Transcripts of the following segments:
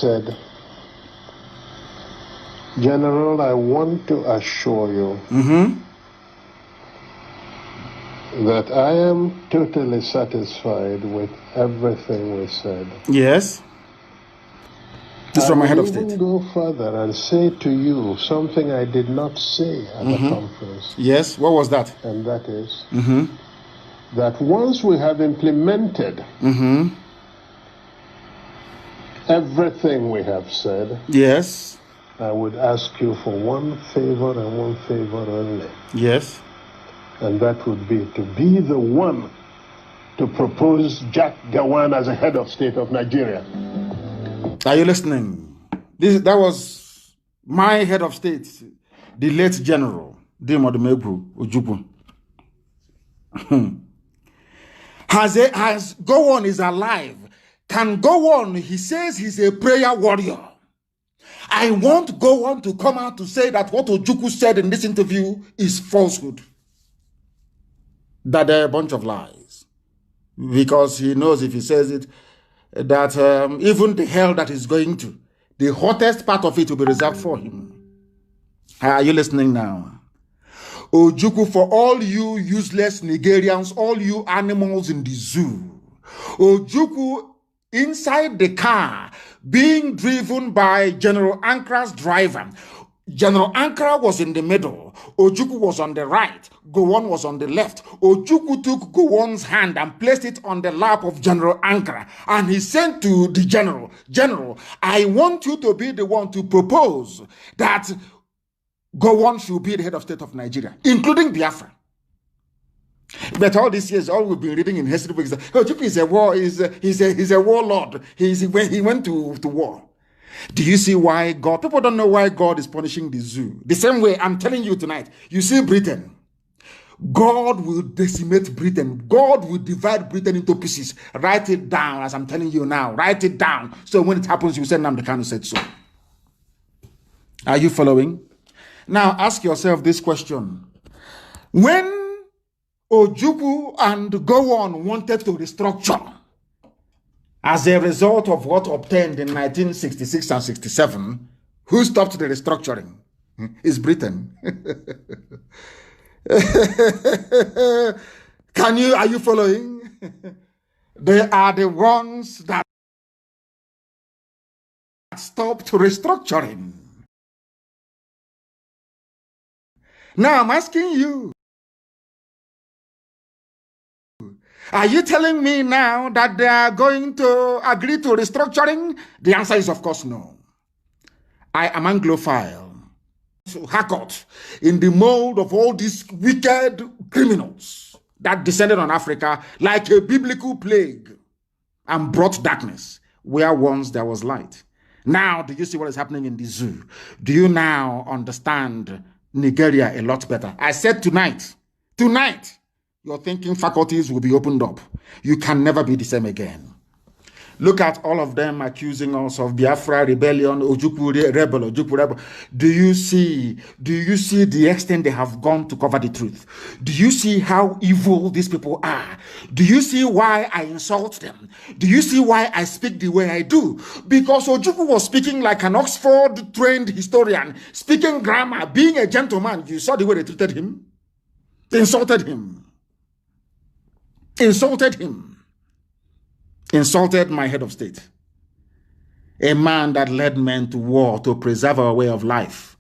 said, General, I want to assure you that I am totally satisfied with everything we said. Yes. This is from my head of state. I will even go further and say to you something I did not say at the conference. Yes, what was that? And that is that once we have implemented everything we have said, yes, I would ask you for one favor and one favor only. Yes. And that would be to be the one to propose Jack Gawan as a head of state of Nigeria. Are you listening? That was my head of state, the late General Dimodumegwu Ojukwu. Has Gowon is alive. Can Gowon, he says he's a prayer warrior. I want Gowon to come out to say that what Ojukwu said in this interview is falsehood. That they're a bunch of lies. Because he knows if he says it, that even the hell that he's going to, the hottest part of it will be reserved for him. Are you listening now? Ojukwu, for all you useless Nigerians, all you animals in the zoo, Ojukwu inside the car being driven by General Ankra's driver. General Ankara was in the middle. Ojukwu was on the right. Gowon was on the left. Ojukwu took Gowon's hand and placed it on the lap of General Ankara. And he said to the general, General, I want you to be the one to propose that Gowon should be the head of state of Nigeria, including Biafra. But all these years, all we've been reading in history books, Ojukwu is a war, he's a warlord. He went to war. Do you see why God? People don't know why God is punishing the zoo. The same way I'm telling you tonight. You see Britain. God will decimate Britain. God will divide Britain into pieces. Write it down as I'm telling you now. Write it down. So when it happens, you say, Nnamdi Kanu said so. Are you following? Now ask yourself this question. When Ojukwu and Gowon wanted to restructure, as a result of what obtained in 1966 and 67, who stopped the restructuring? It's Britain. Are you following? They are the ones that stopped restructuring. Now I'm asking you, are you telling me now that they are going to agree to restructuring? The answer is, of course, no. I am Anglophile, Hakot, in the mold of all these wicked criminals that descended on Africa like a biblical plague and brought darkness where once there was light. Now, do you see what is happening in the zoo? Do you now understand Nigeria a lot better? I said tonight, your thinking faculties will be opened up. You can never be the same again. Look at all of them accusing us of Biafra rebellion, Ojukwu rebel. Do you see the extent they have gone to cover the truth? Do you see how evil these people are? Do you see why I insult them? Do you see why I speak the way I do? Because Ojukwu was speaking like an Oxford-trained historian, speaking grammar, being a gentleman. You saw the way they treated him? They insulted him. Insulted my head of state, a man that led men to war to preserve our way of life.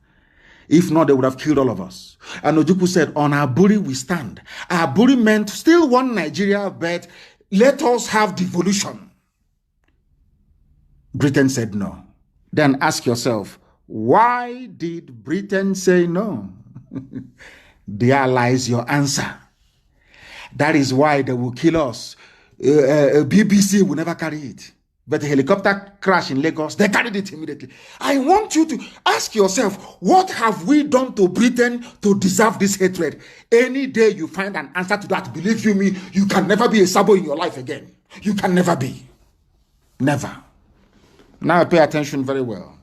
If not, they would have killed all of us. And Ojukwu said, on Aburi we stand. Aburi meant still one Nigeria, but let us have devolution. Britain said no. Then ask yourself, why did Britain say no? There lies your answer. That is why they will kill us. BBC will never carry it. But a helicopter crash in Lagos, they carried it immediately. I want you to ask yourself, what have we done to Britain to deserve this hatred? Any day you find an answer to that, believe you me, you can never be a Sabo in your life again. You can never be. Never. Now pay attention very well.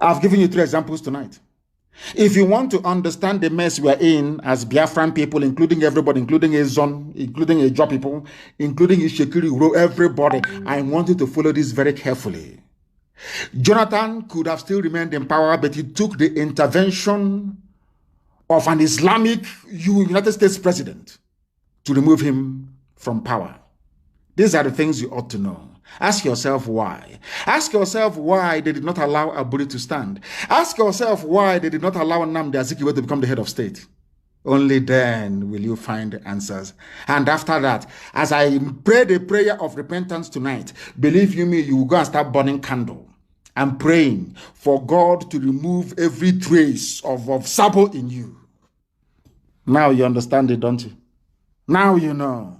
I've given you 3 examples tonight. If you want to understand the mess we are in as Biafran people, including everybody, including Ezon, including Ejo people, including Ishekiri, everybody, I want you to follow this very carefully. Jonathan could have still remained in power, but he took the intervention of an Islamic United States president to remove him from power. These are the things you ought to know. Ask yourself why. Ask yourself why they did not allow Aburi to stand. Ask yourself why they did not allow NNAMDl to become the head of state. Only then will you find answers. And after that, as I pray the prayer of repentance tonight, believe you me, you will go and start burning candle and praying for God to remove every trace of Sabo in you. Now you understand it, don't you? Now you know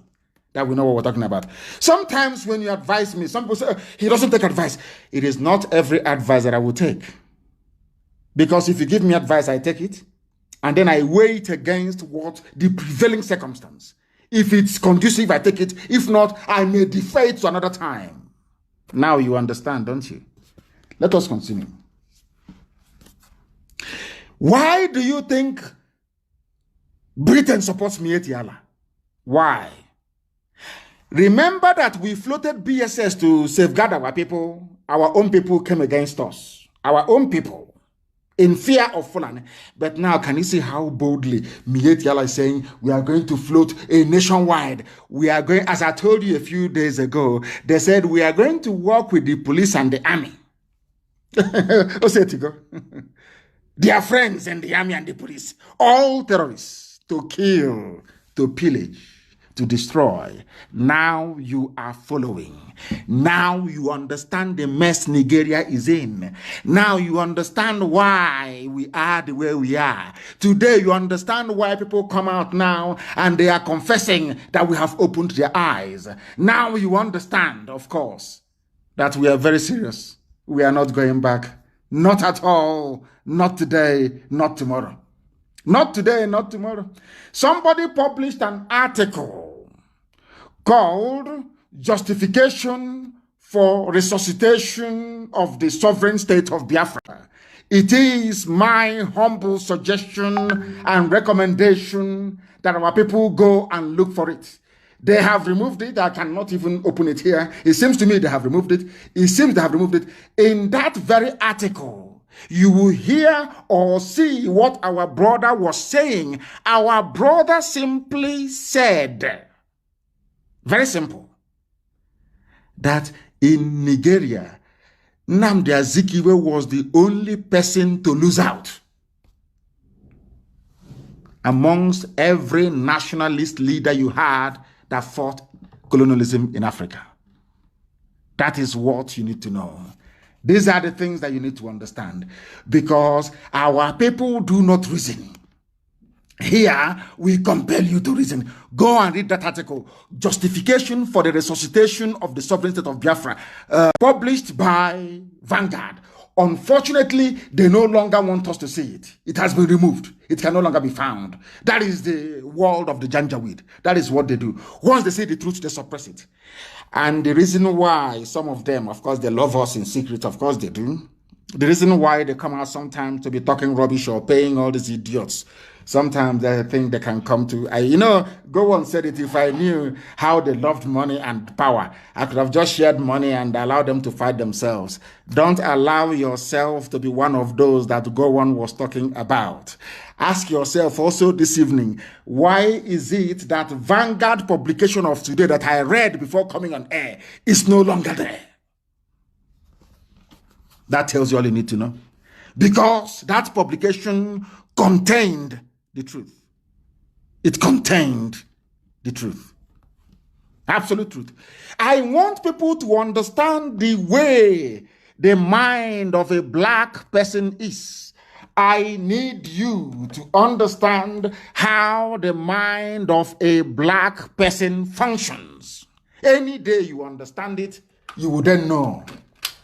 that we know what we're talking about. Sometimes when you advise me, some people say, he doesn't take advice. It is not every advice that I will take. Because if you give me advice, I take it. And then I weigh it against what the prevailing circumstance. If it's conducive, I take it. If not, I may defer it to another time. Now you understand, don't you? Let us continue. Why do you think Britain supports MAZl? Why? Remember that we floated BSS to safeguard our people. Our own people came against us. Our own people, in fear of Fulani. But now, can you see how boldly MAZl is saying, we are going to float a nationwide. We are going, as I told you a few days ago, they said, we are going to work with the police and the army. They are friends in the army and the police. All terrorists to kill, to pillage, to destroy. Now you are following. Now you understand the mess Nigeria is in. Now you understand why we are the way we are. Today you understand why people come out now and they are confessing that we have opened their eyes. Now you understand, of course, that we are very serious. We are not going back. Not at all. Not today, not tomorrow. Not today, not tomorrow. Somebody published an article called Justification for Resuscitation of the Sovereign State of Biafra. It is my humble suggestion and recommendation that our people go and look for it. They have removed it. I cannot even open it here. It seems to me they have removed it. It seems they have removed it. In that very article, you will hear or see what our brother was saying. Our brother simply said, very simple, that in Nigeria, Nnamdi Azikiwe was the only person to lose out amongst every nationalist leader you had that fought colonialism in Africa. That is what you need to know. These are the things that you need to understand, because our people do not reason. Here, we compel you to reason. Go and read that article, Justification for the Resuscitation of the Sovereign State of Biafra, published by Vanguard. Unfortunately, they no longer want us to see it. It has been removed. It can no longer be found. That is the world of the Janjaweed. That is what they do. Once they say the truth, they suppress it. And the reason why some of them, of course, they love us in secret, of course they do. The reason why they come out sometimes to be talking rubbish or paying all these idiots, sometimes they think they can come to, Gowon said it, if I knew how they loved money and power, I could have just shared money and allowed them to fight themselves. Don't allow yourself to be one of those that Gowon was talking about. Ask yourself also this evening, why is it that Vanguard publication of today that I read before coming on air is no longer there? That tells you all you need to know. Because that publication contained the truth. It contained the truth. Absolute truth. I want people to understand the way the mind of a black person is. I need you to understand how the mind of a black person functions. Any day you understand it, you will then know.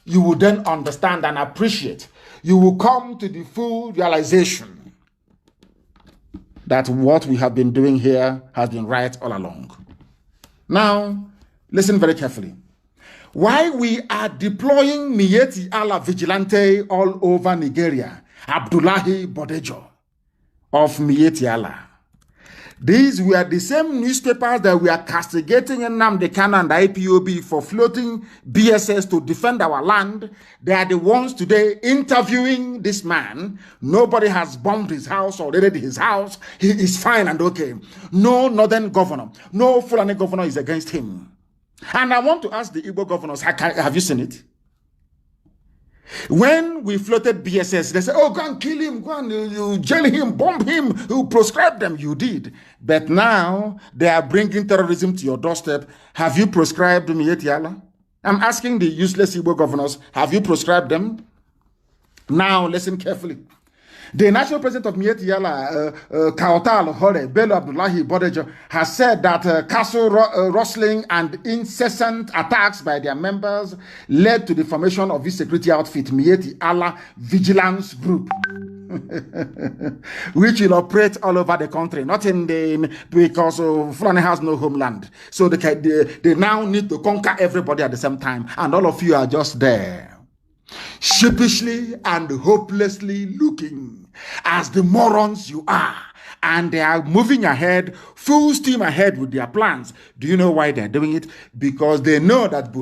You will then understand and appreciate. You will come to the full realization that what we have been doing here has been right all along. Now, listen very carefully. Why we are deploying MAZl vigilante all over Nigeria, Abdullahi Bodejo of Mietiala. These were the same newspapers that were castigating NNAMDl and IPOB for floating BSS to defend our land. They are the ones today interviewing this man. Nobody has bombed his house or raided his house. He is fine and okay. No northern governor, no Fulani governor is against him. And I want to ask the Igbo governors, have you seen it? When we floated BSS, they said, oh, go and kill him, go and you jail him, bomb him, you proscribed them. You did. But now they are bringing terrorism to your doorstep. Have you proscribed Mietiala? I'm asking the useless Igbo governors, have you proscribed them? Now listen carefully. The national president of Mietiala, Kautal Hore, Bello Abdullahi Bodejo, has said that castle rustling and incessant attacks by their members led to the formation of this security outfit, Mietiala Vigilance Group, which will operate all over the country, not because Fulani has no homeland. So they now need to conquer everybody at the same time, and all of you are just there, sheepishly and hopelessly looking as the morons you are, and they are moving ahead, full steam ahead with their plans. Do you know why they're doing it? Because they know that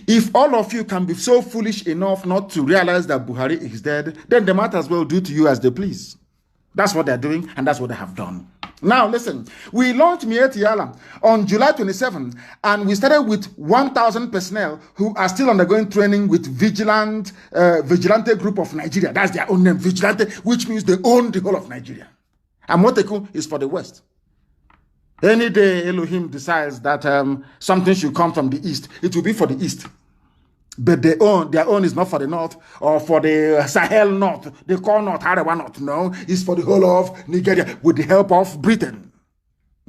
if all of you can be so foolish enough not to realize that Buhari is dead, then they might as well do to you as they please. That's what they're doing, and that's what they have done. Now, listen, we launched Mietiala on July 27, and we started with 1,000 personnel who are still undergoing training with Vigilante Group of Nigeria. That's their own name, Vigilante, which means they own the whole of Nigeria. And Moteku is for the West. Any day Elohim decides that something should come from the East, it will be for the East. But their own is not for the North or for the Sahel North. They call North, Arewa North. No, it's for the whole of Nigeria with the help of Britain.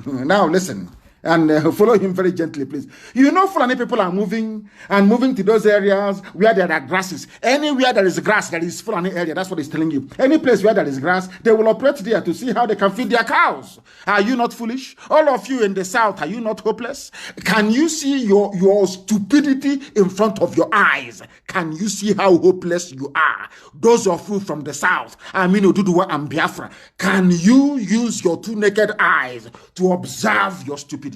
Now listen, and follow him very gently, please. You know Fulani people are moving to those areas where there are grasses. Anywhere there is grass, there is Fulani area. That's what he's telling you. Any place where there is grass, they will operate there to see how they can feed their cows. Are you not foolish? All of you in the South, are you not hopeless? Can you see your stupidity in front of your eyes? Can you see how hopeless you are? Those of you from the South, Oduduwa and Biafra, can you use your two naked eyes to observe your stupidity?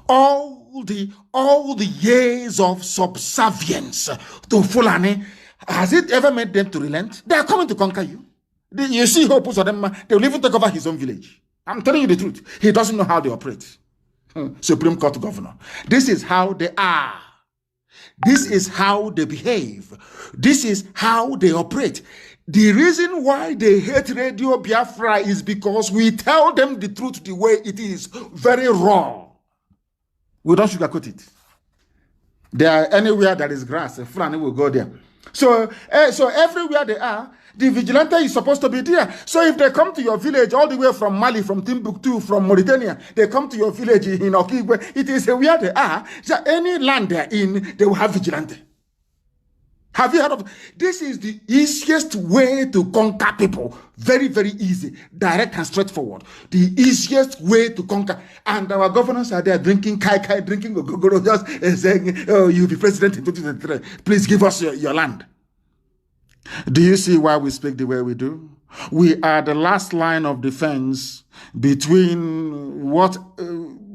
All the years of subservience to Fulani, has it ever made them to relent? They are coming to conquer you. You see Hope of them, they will even take over his own village. I'm telling you the truth. He doesn't know how they operate. Supreme Court governor. This is how they are. This is how they behave. This is how they operate. The reason why they hate Radio Biafra is because we tell them the truth the way it is, very raw. We don't sugarcoat it. Anywhere there is grass, a Fulani will go there. So everywhere they are, the vigilante is supposed to be there. So if they come to your village all the way from Mali, from Timbuktu, from Mauritania, they come to your village in Okigwe, it is where they are. So any land they're in, they will have vigilante. Have you heard of this? Is the easiest way to conquer people. Very, very easy, direct and straightforward. The easiest way to conquer. And our governors are there drinking kai, drinking ogogoro, just saying, oh, you'll be president in 2023. Please give us your land. Do you see why we speak the way we do? We are the last line of defense between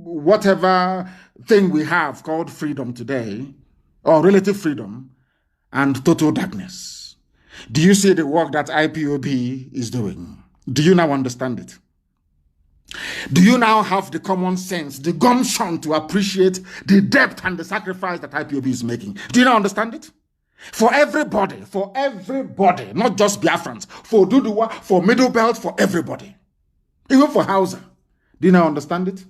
whatever thing we have called freedom today, or relative freedom, and total darkness. Do you see the work that IPOB is doing? Do you now understand it? Do you now have the common sense, the gumption to appreciate the depth and the sacrifice that IPOB is making? Do you now understand it? For everybody, not just Biafrans, for Duduwa, for Middle Belt, for everybody. Even for Hausa. Do you now understand it?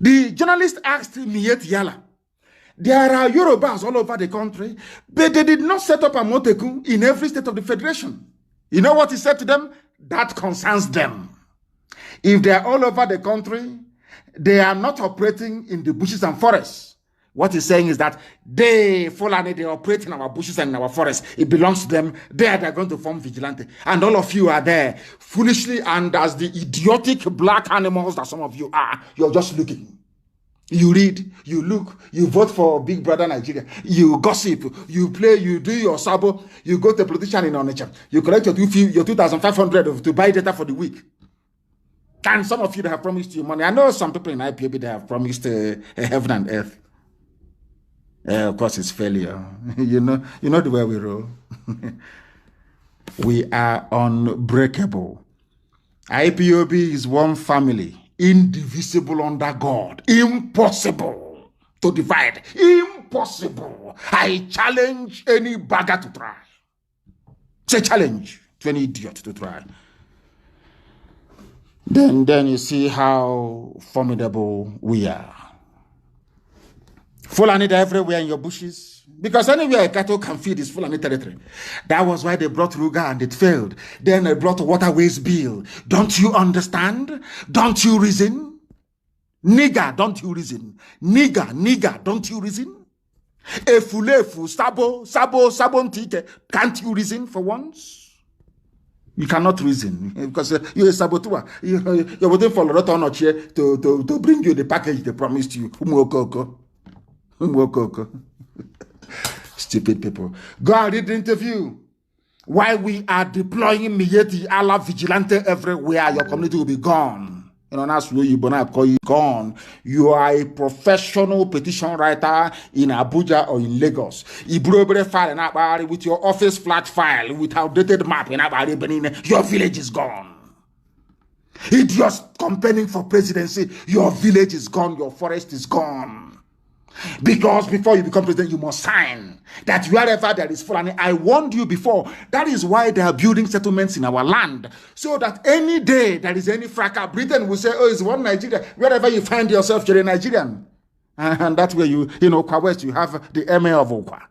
The journalist asked Mietiala, there are Yorubas all over the country, but they did not set up a Moteku in every state of the Federation. You know what he said to them? That concerns them. If they are all over the country, they are not operating in the bushes and forests. What he's saying is that they operate in our bushes and in our forests. It belongs to them. They're going to form vigilante. And all of you are there, foolishly and as the idiotic black animals that some of you are. You're just looking. You read, you look, you vote for Big Brother Nigeria, you gossip, you play, you do your sabo, you go to a politician in Onitsha, you collect your 2,500 to buy data for the week. And some of you that have promised you money. I know some people in IPOB that have promised heaven and earth. Of course, it's failure. you know the way we roll. We are unbreakable. IPOB is one family, indivisible under God. Impossible to divide. Impossible. I challenge any bagger to try. It's a challenge to any idiot to try. Then you see how formidable we are. Fulani everywhere in your bushes. Because anywhere a cattle can feed is Fulani territory. That was why they brought Ruga and it failed. Then they brought Waterways Bill. Don't you understand? Don't you reason? Nigger, don't you reason? Nigger, don't you reason? Efulefu, sabo ntike. Can't you reason for once? You cannot reason because you're a saboteur. You're waiting for Loretta to bring you the package they promised you. Stupid people. Go and read the interview. Why we are deploying Miyetti Allah vigilante everywhere, your community will be gone. You know, that's where you call you gone. You are a professional petition writer in Abuja or in Lagos. File with your office flat file with outdated map in your village is gone. Idiots campaigning for presidency, your village is gone, your forest is gone. Because before you become president, you must sign that wherever there is Fulani. I warned you before. That is why they are building settlements in our land. So that any day there is any fracas, Britain will say, oh, it's one Nigeria. Wherever you find yourself, you're a Nigerian. And that way Kwa West, you have the Emir of Okwa.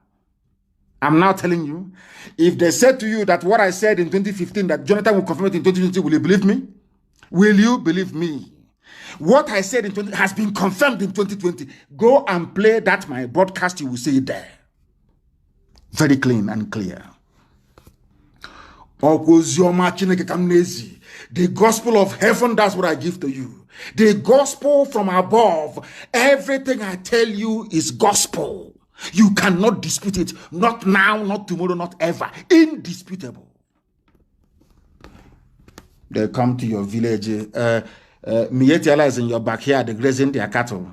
I'm now telling you, if they said to you that what I said in 2015, that Jonathan will confirm it in 2020, will you believe me? Will you believe me? What I said in 20 has been confirmed in 2020. Go and play that my broadcast, you will see it there. Very clean and clear. The gospel of heaven, that's what I give to you. The gospel from above. Everything I tell you is gospel. You cannot dispute it. Not now, not tomorrow, not ever. Indisputable. They come to your village. Miyetti Allah is in your backyard, grazing their cattle.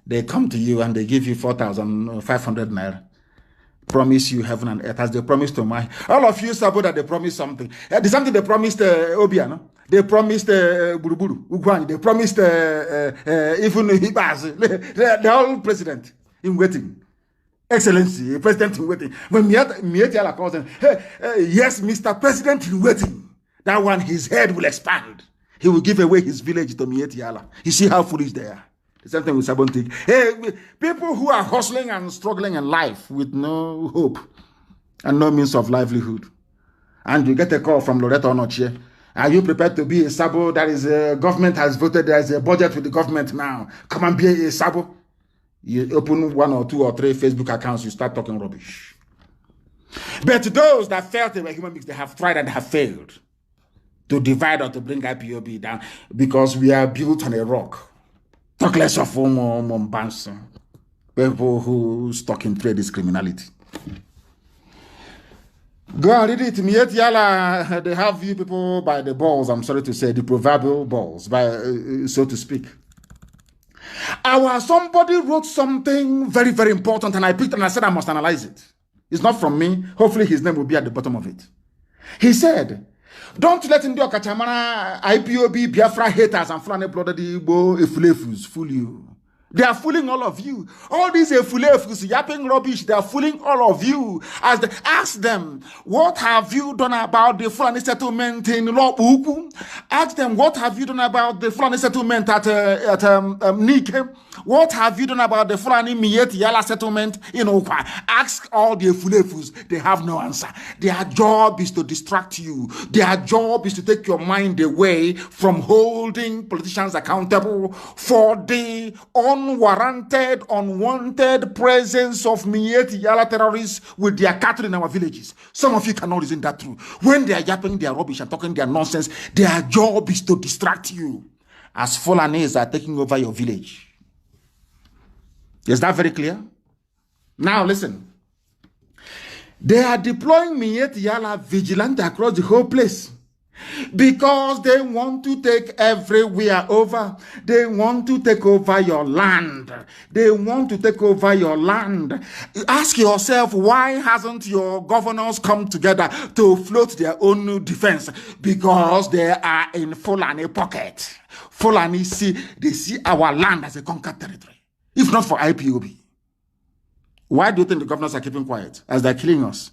They come to you and they give you 4,500 naira. Promise you heaven and earth as they promised to my. All of you suppose that they promised something. There's something they promised Obiano. They promised Buruburu, Ugwani. They promised even Hibaz. The whole president in waiting. Excellency, president in waiting. When Miyetti Allah calls him, yes, Mr. President in waiting. That one, his head will expand. He will give away his village to Miyetti Allah. You see how foolish they are. The same thing with Sabontik. Hey, people who are hustling and struggling in life with no hope and no means of livelihood. And you get a call from Loretta Onochie. Are you prepared to be a Sabo? That is, government has voted, there is a budget with the government now. Come and be a Sabo. You open 1 or 2 or 3 Facebook accounts, you start talking rubbish. But those that felt they were human beings, they have tried and have failed to divide or to bring IPOB down because we are built on a rock. Talk less of Mombansa. People who stuck in trade is criminality. Go and read it. Miyetti Allah, they have you people by the balls, I'm sorry to say, the proverbial balls, by so to speak. Somebody wrote something very, very important and I picked it and I said I must analyze it. It's not from me. Hopefully his name will be at the bottom of it. He said, don't let India Kachamana, IPOB, Biafra haters and Fulani blooded Igbo Efulefus fool you. They are fooling all of you. All these Efulefus yapping rubbish, they are fooling all of you. As they ask them, what have you done about the Fulani settlement in Lobuku? Ask them, what have you done about the Fulani settlement at Nike? What have you done about the Fulani Miyetti Allah settlement in Okwa? Ask all the Efulefus. They have no answer. Their job is to distract you. Their job is to take your mind away from holding politicians accountable for the unwarranted, unwanted presence of Mieti Yala terrorists with their cattle in our villages. Some of you cannot reason that through. When they are yapping their rubbish and talking their nonsense, their job is to distract you as Fulanis are taking over your village. Is that very clear? Now listen. They are deploying Mieti Yala vigilante across the whole place because they want to take everywhere over. They want to take over your land. They want to take over your land. Ask yourself, why hasn't your governors come together to float their own defense? Because they are in Fulani pocket. Fulani they see our land as a conquered territory. If not for IPOB. Why do you think the governors are keeping quiet as they're killing us?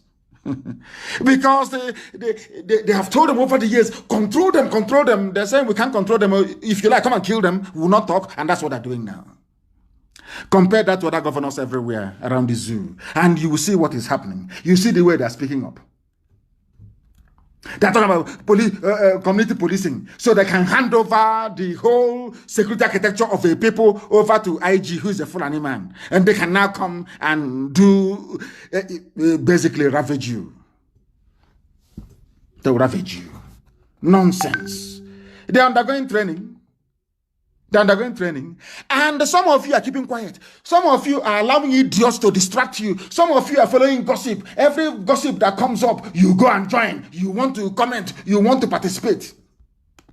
Because they have told them over the years, control them, control them. They're saying we can't control them. If you like, come and kill them. We will not talk. And that's what they're doing now. Compare that to other governors everywhere around the zoo. And you will see what is happening. You see the way they're speaking up. They're talking about community policing, so they can hand over the whole security architecture of a people over to IG, who is a Fulani man. And they can now come and do, basically ravage you. They will ravage you. Nonsense. They're undergoing training. They're undergoing training. And some of you are keeping quiet. Some of you are allowing idiots to distract you. Some of you are following gossip. Every gossip that comes up, you go and join. You want to comment. You want to participate.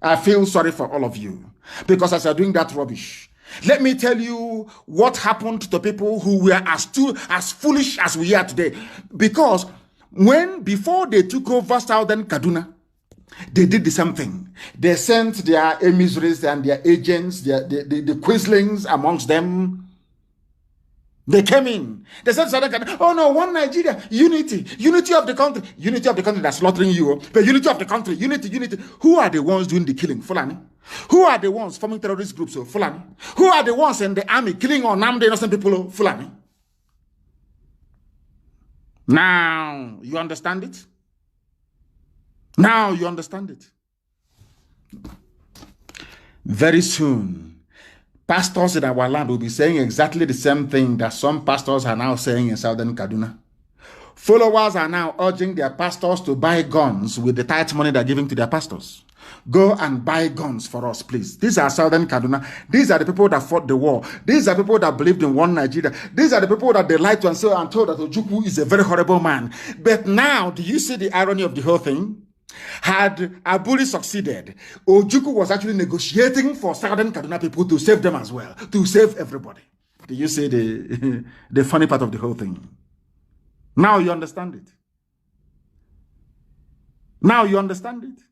I feel sorry for all of you. Because as you're doing that rubbish, let me tell you what happened to people who were as foolish as we are today. Because before they took over Southern Kaduna, they did the same thing. They sent their emissaries and their agents, the quislings amongst them. They came in. They said, oh no, one Nigeria, unity of the country. Unity of the country that's slaughtering you. But unity of the country, unity. Who are the ones doing the killing? Fulani. Who are the ones forming terrorist groups? Fulani. Who are the ones in the army killing or NNAMDl innocent people? Fulani. Now, you understand it? Now you understand it. Very soon, pastors in our land will be saying exactly the same thing that some pastors are now saying in Southern Kaduna. Followers are now urging their pastors to buy guns with the tight money they're giving to their pastors. Go and buy guns for us, please. These are Southern Kaduna. These are the people that fought the war. These are people that believed in one Nigeria. These are the people that they lied to and told that Ojukwu is a very horrible man. But now, do you see the irony of the whole thing? Had Aburi succeeded, Ojukwu was actually negotiating for Southern Kaduna people to save them as well, to save everybody. Do you see the funny part of the whole thing? Now you understand it. Now you understand it.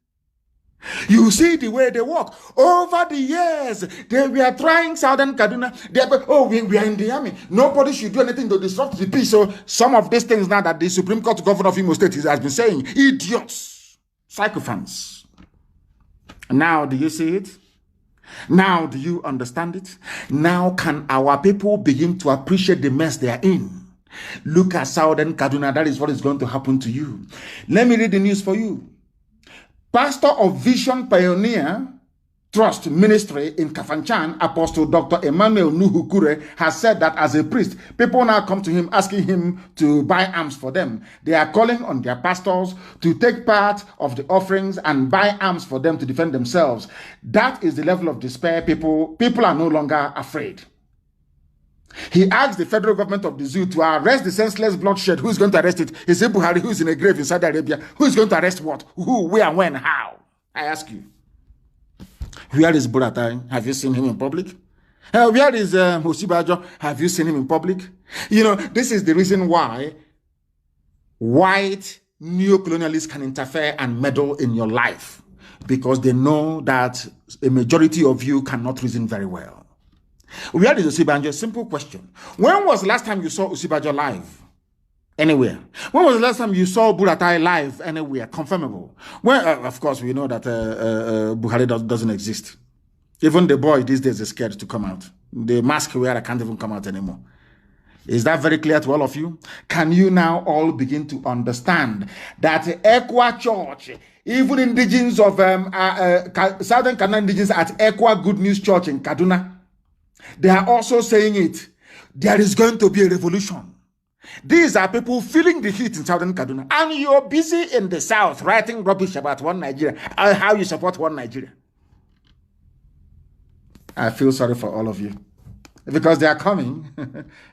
You see the way they work. Over the years, they were trying Southern Kaduna. We are in the army. Nobody should do anything to disrupt the peace. So some of these things now that the Supreme Court Governor of Imo State has been saying, idiots. Sycophants. Now, do you see it? Now, do you understand it? Now, can our people begin to appreciate the mess they are in? Look at Southern Kaduna. That is what is going to happen to you. Let me read the news for you. Pastor of Vision Pioneer Trust Ministry in Kafanchan, Apostle Dr. Emmanuel Nuhukure, has said that as a priest, people now come to him asking him to buy arms for them. They are calling on their pastors to take part of the offerings and buy arms for them to defend themselves. That is the level of despair. People are no longer afraid. He asked the federal government of the zoo to arrest the senseless bloodshed. Who is going to arrest it? He said Buhari, who is in a grave in Saudi Arabia. Who is going to arrest what? Who, where, when, how? I ask you. Where is Buratai? Have you seen him in public? Where is Osibajo? Have you seen him in public? You know, this is the reason why white neo-colonialists can interfere and meddle in your life. Because they know that a majority of you cannot reason very well. Where is Osibajo? Simple question. When was the last time you saw Osibajo live? Anywhere. When was the last time you saw Buratai live anywhere? Confirmable. Well, of course, we know that Buhari doesn't exist. Even the boy these days is scared to come out. The mask wearer can't even come out anymore. Is that very clear to all of you? Can you now all begin to understand that Equa Church, even indigenous of Southern Kaduna indigenous at Equa Good News Church in Kaduna, They are also saying it. There is going to be a revolution. These are people feeling the heat in southern Kaduna. And you're busy in the south writing rubbish about one Nigeria. How you support one Nigeria. I feel sorry for all of you. Because they are coming.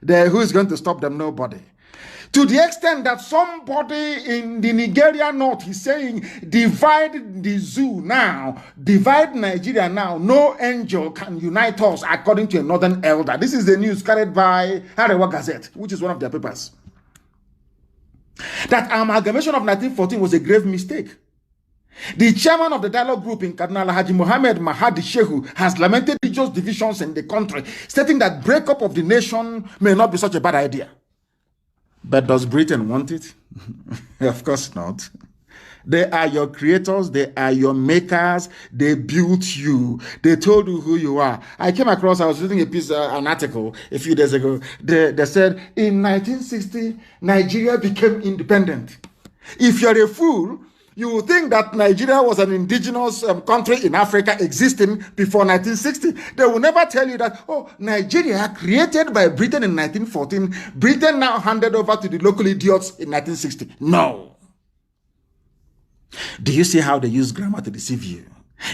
Who is going to stop them? Nobody. To the extent that somebody in the Nigeria north is saying, divide the zoo now, divide Nigeria now, no angel can unite us, according to a northern elder. This is the news carried by Arewa Gazette, which is one of their papers. That amalgamation of 1914 was a grave mistake. The chairman of the dialogue group in KADNU, Haji Mohammed Mahadi Shehu, has lamented religious divisions in the country, stating that breakup of the nation may not be such a bad idea. But does Britain want it? Of course not. They are your creators. They are your makers. They built you. They told you who you are. I was reading a piece, an article a few days ago. They said in 1960, Nigeria became independent. If you're a fool, you would think that Nigeria was an indigenous country in Africa existing before 1960. They will never tell you that, oh, Nigeria created by Britain in 1914, Britain now handed over to the local idiots in 1960. No. Do you see how they use grammar to deceive you?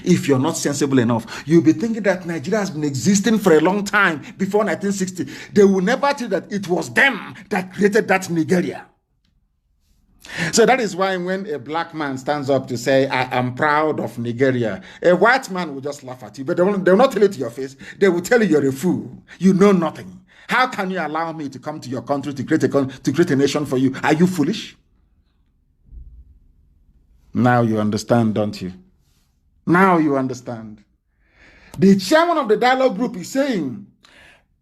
If you're not sensible enough, you'll be thinking that Nigeria has been existing for a long time before 1960. They will never tell you that it was them that created that Nigeria. So that is why when a black man stands up to say, I am proud of Nigeria, a white man will just laugh at you, but they will not tell it to your face. They will tell you you're a fool. You know nothing. How can you allow me to come to your country to create a nation for you? Are you foolish? Now you understand, don't you? Now you understand. The chairman of the dialogue group is saying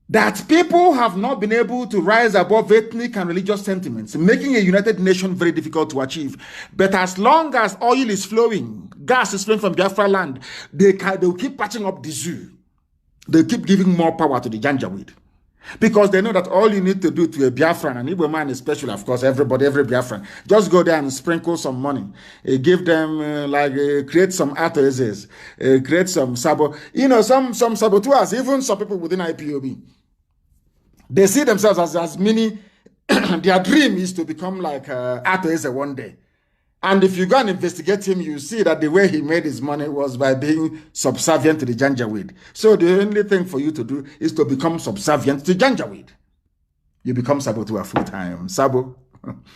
that people have not been able to rise above ethnic and religious sentiments, making a united nation very difficult to achieve. But as long as oil is flowing, gas is flowing from Biafra land, they will keep patching up the zoo. They keep giving more power to the Janjaweed. Because they know that all you need to do to a Biafran, and Igbo man especially, of course, every Biafran, just go there and sprinkle some money. Give them, create some artists, create some sabo. You know, some saboteurs, even some people within IPOB, they see themselves as many, their dream is to become like artists one day. And if you go and investigate him, you see that the way he made his money was by being subservient to the Janjaweed. So the only thing for you to do is to become subservient to Janjaweed. You become saboteur full-time. Sabo.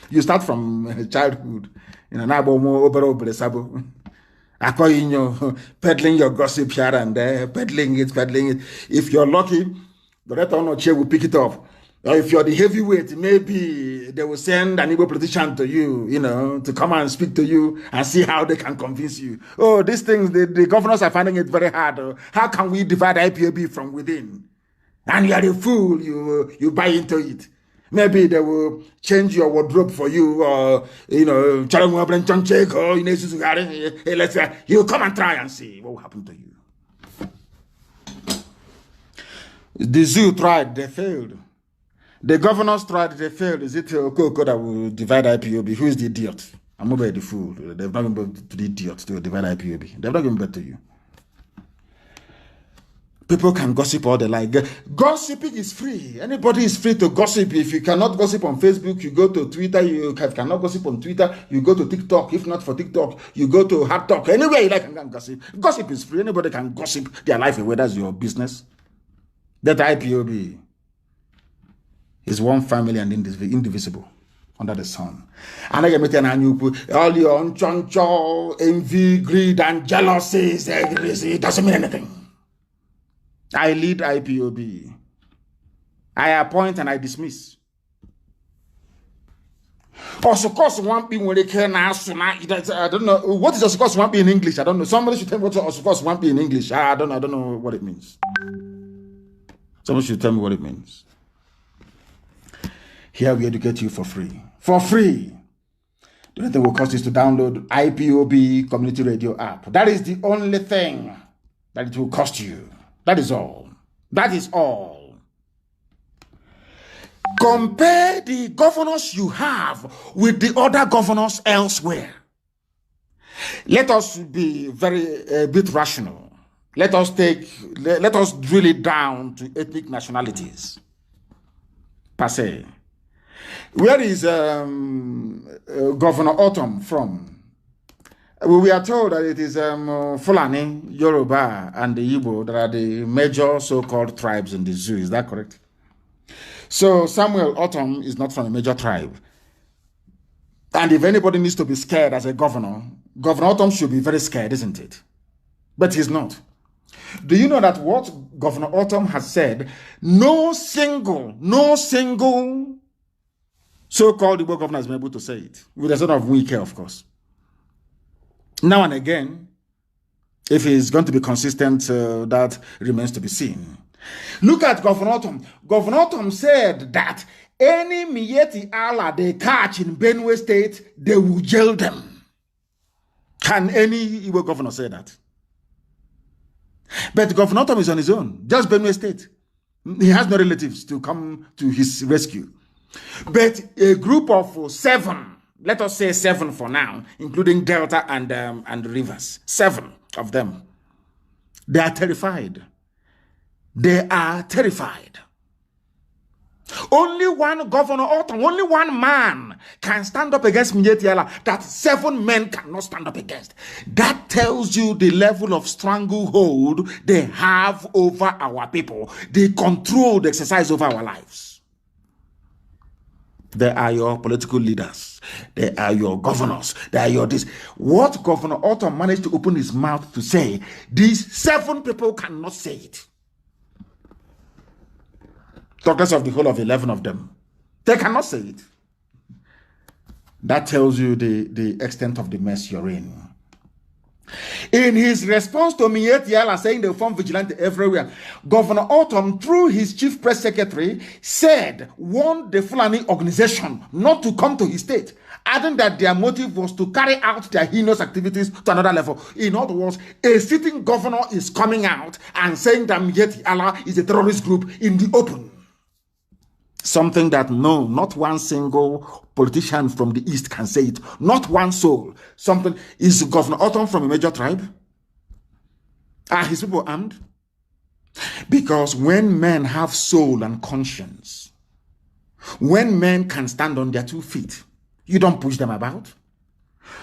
You start from childhood. You know, sabo. Peddling your gossip here and there, peddling it. If you're lucky, the Return chair will pick it up. Or if you're the heavyweight, maybe they will send an Igbo politician to you, you know, to come and speak to you and see how they can convince you. Oh, these things, the governors are finding it very hard. How can we divide IPOB from within? And you are a fool, you buy into it. Maybe they will change your wardrobe for you, or, you know, you come and try and see what will happen to you. The zoo tried, they failed. The governors tried, they failed. Is it Okoko that will divide IPOB? Who is the idiot? I'm over the fool. They've not been to the idiot to divide IPOB. They've not given back to you. People can gossip all they like. Gossiping is free. Anybody is free to gossip. If you cannot gossip on Facebook, you go to Twitter. You cannot gossip on Twitter, you go to TikTok. If not for TikTok, you go to Hard Talk. Anywhere you like, you can gossip. Gossip is free. Anybody can gossip their life away. That's your business. That IPOB is one family and indivisible under the sun. And I get all your unchoncho, envy, greed, and jealousy. It doesn't mean anything. I lead IPOB. I appoint and I dismiss. Osukos one be when they can ask. I don't know what is Osukos one be in English. I don't know. Somebody should tell me what Osukos one be in English. I don't know what it means. Someone should tell me what it means. Here we educate you for free. For free. The only thing will cost is to download IPOB Community Radio app. That is the only thing that it will cost you. That is all. That is all. Compare the governors you have with the other governors elsewhere. Let us be a bit rational. let us drill it down to ethnic nationalities per se. Where is Governor Autumn from? We are told that it is Fulani, Yoruba, and the Igbo that are the major so-called tribes in the zoo. Is that correct? So Samuel Autumn is not from a major tribe. And if anybody needs to be scared as a governor, Governor Autumn should be very scared, isn't it? But he's not. Do you know that what Governor Autumn has said, no single so-called Igbo governor has been able to say it, with a sort of Wike, of course. Now and again, if he's going to be consistent, that remains to be seen. Look at Governor Autumn. Governor Autumn said that any Miyetti Allah they catch in Benue State, they will jail them. Can any Igbo governor say that? But Governor Autumn is on his own, just Benue State. He has no relatives to come to his rescue. But a group of 7, let us say 7 for now, including Delta and Rivers, 7 of them, they are terrified. They are terrified. Only one Governor Autumn, only one man can stand up against Miyetti Allah that 7 men cannot stand up against. That tells you the level of stranglehold they have over our people. They control the exercise over our lives. They are your political leaders. They are your governors. They are your this. What Governor Autumn managed to open his mouth to say, these 7 people cannot say it. Talk less of the whole of 11 of them. They cannot say it. That tells you the extent of the mess you're in. In his response to Miyetti Allah saying they form vigilante everywhere, Governor Autumn, through his chief press secretary, warned the Fulani organization not to come to his state, adding that their motive was to carry out their heinous activities to another level. In other words, a sitting governor is coming out and saying that Miyetti Allah is a terrorist group in the open. Something that no, not one single politician from the East can say it. Not one soul. Something. Is Governor Autumn from a major tribe? Are his people armed? Because when men have soul and conscience, when men can stand on their 2 feet, you don't push them about.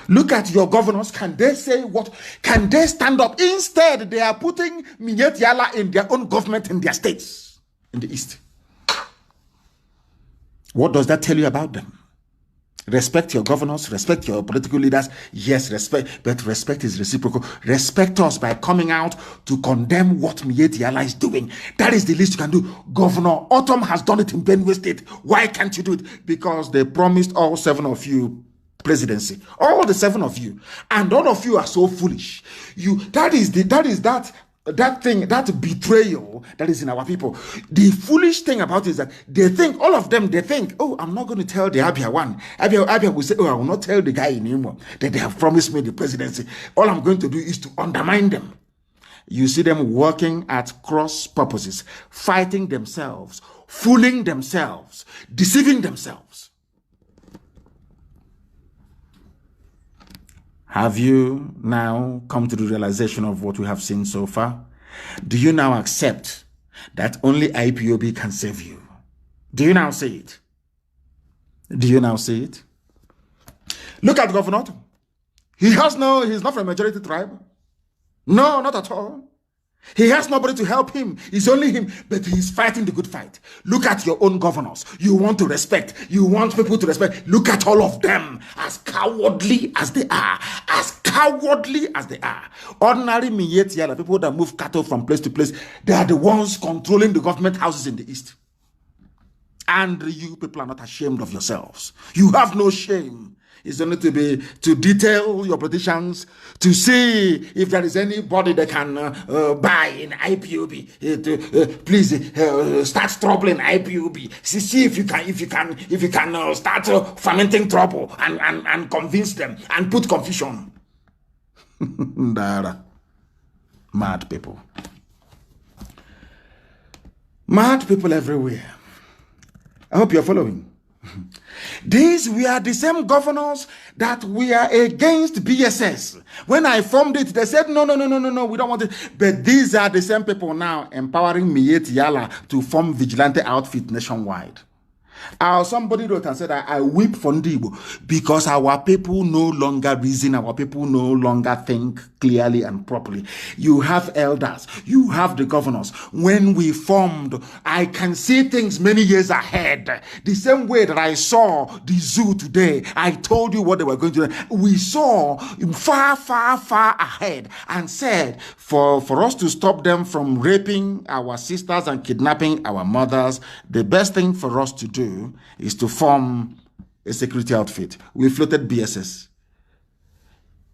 Look at your governors. Can they say what? Can they stand up? Instead, they are putting Miyetti Allah in their own government in their states in the East. What does that tell you about them? Respect your governors, respect your political leaders. Yes, respect, but respect is reciprocal. Respect us by coming out to condemn what Miyetti Allah is doing. That is the least you can do. Governor Autumn has done it in Benue State. Why can't you do it? Because they promised all 7 of you presidency. All the 7 of you. And all of you are so foolish. That betrayal that is in our people. The foolish thing about it is that they think, all of them, oh, I'm not going to tell the Abia one. Abia will say, oh, I will not tell the guy in Imo that they have promised me the presidency. All I'm going to do is to undermine them. You see them working at cross purposes, fighting themselves, fooling themselves, deceiving themselves. Have you now come to the realization of what we have seen so far? Do you now accept that only IPOB can save you? Do you now see it? Do you now see it? Look at Governor Autumn. He's not from a majority tribe. No, not at all. He has nobody to help him. It's only him, but he's fighting the good fight. Look at your own governors. You want to respect. You want people to respect. Look at all of them, as cowardly as they are. As cowardly as they are. Ordinary Miyetti Allah, people that move cattle from place to place, they are the ones controlling the government houses in the East. And you people are not ashamed of yourselves. You have no shame. It's only to detail your politicians, to see if there is anybody that can buy in IPOB. Please start troubling IPOB. See if you can start fermenting trouble and convince them and put confusion. Mad people. Mad people everywhere. I hope you're following. These were the same governors that were against BSS. When I formed it, they said, no, we don't want it. But these are the same people now empowering Miet Yala to form vigilante outfit nationwide. Somebody wrote and said, I weep for Ndibo because our people no longer reason, our people no longer think clearly and properly. You have elders, you have the governors. When we formed, I can see things many years ahead. The same way that I saw the zoo today, I told you what they were going to do. We saw far, far, far ahead and said, for us to stop them from raping our sisters and kidnapping our mothers, the best thing for us to do is to form a security outfit. We floated BSS.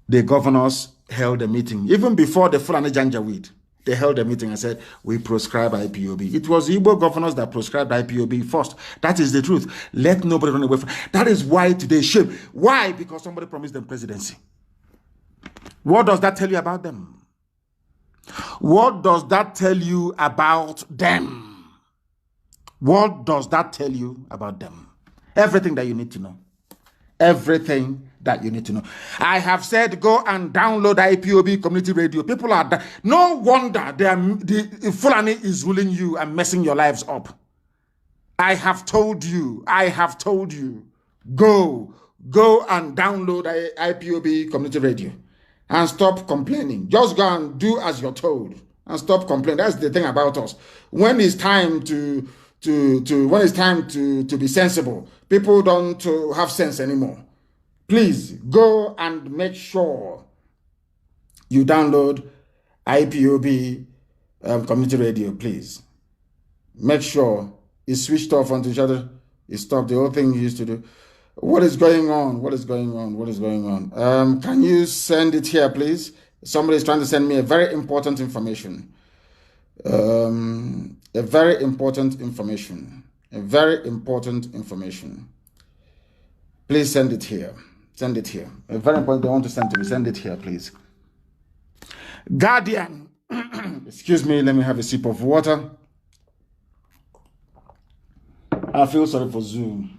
The governors held a meeting. Even before the Fulani Janjaweed, they held a meeting and said, we proscribe IPOB. It was Igbo governors that proscribed IPOB first. That is the truth. Let nobody run away from it. That is why today shame. Why? Because somebody promised them presidency. What does that tell you about them? What does that tell you about them? What does that tell you about them? Everything that you need to know. Everything that you need to know. I have said go and download IPOB community radio. People are no wonder the Fulani is ruling you and messing your lives up. I have told you. Go and download IPOB community radio and stop complaining. Just go and do as you're told and stop complaining. That's the thing about us. When it's time to be sensible, people don't have sense anymore. Please go and make sure you download IPOB community radio, please. Make sure it's switched off onto each other. It stopped the whole thing you used to do. What is going on? Can you send it here, please? Somebody is trying to send me a very important information. A very important information. Please send it here. A very important, they want to send to me. Send it here, please. Guardian. Excuse me, let me have a sip of water. I feel sorry for Zoom.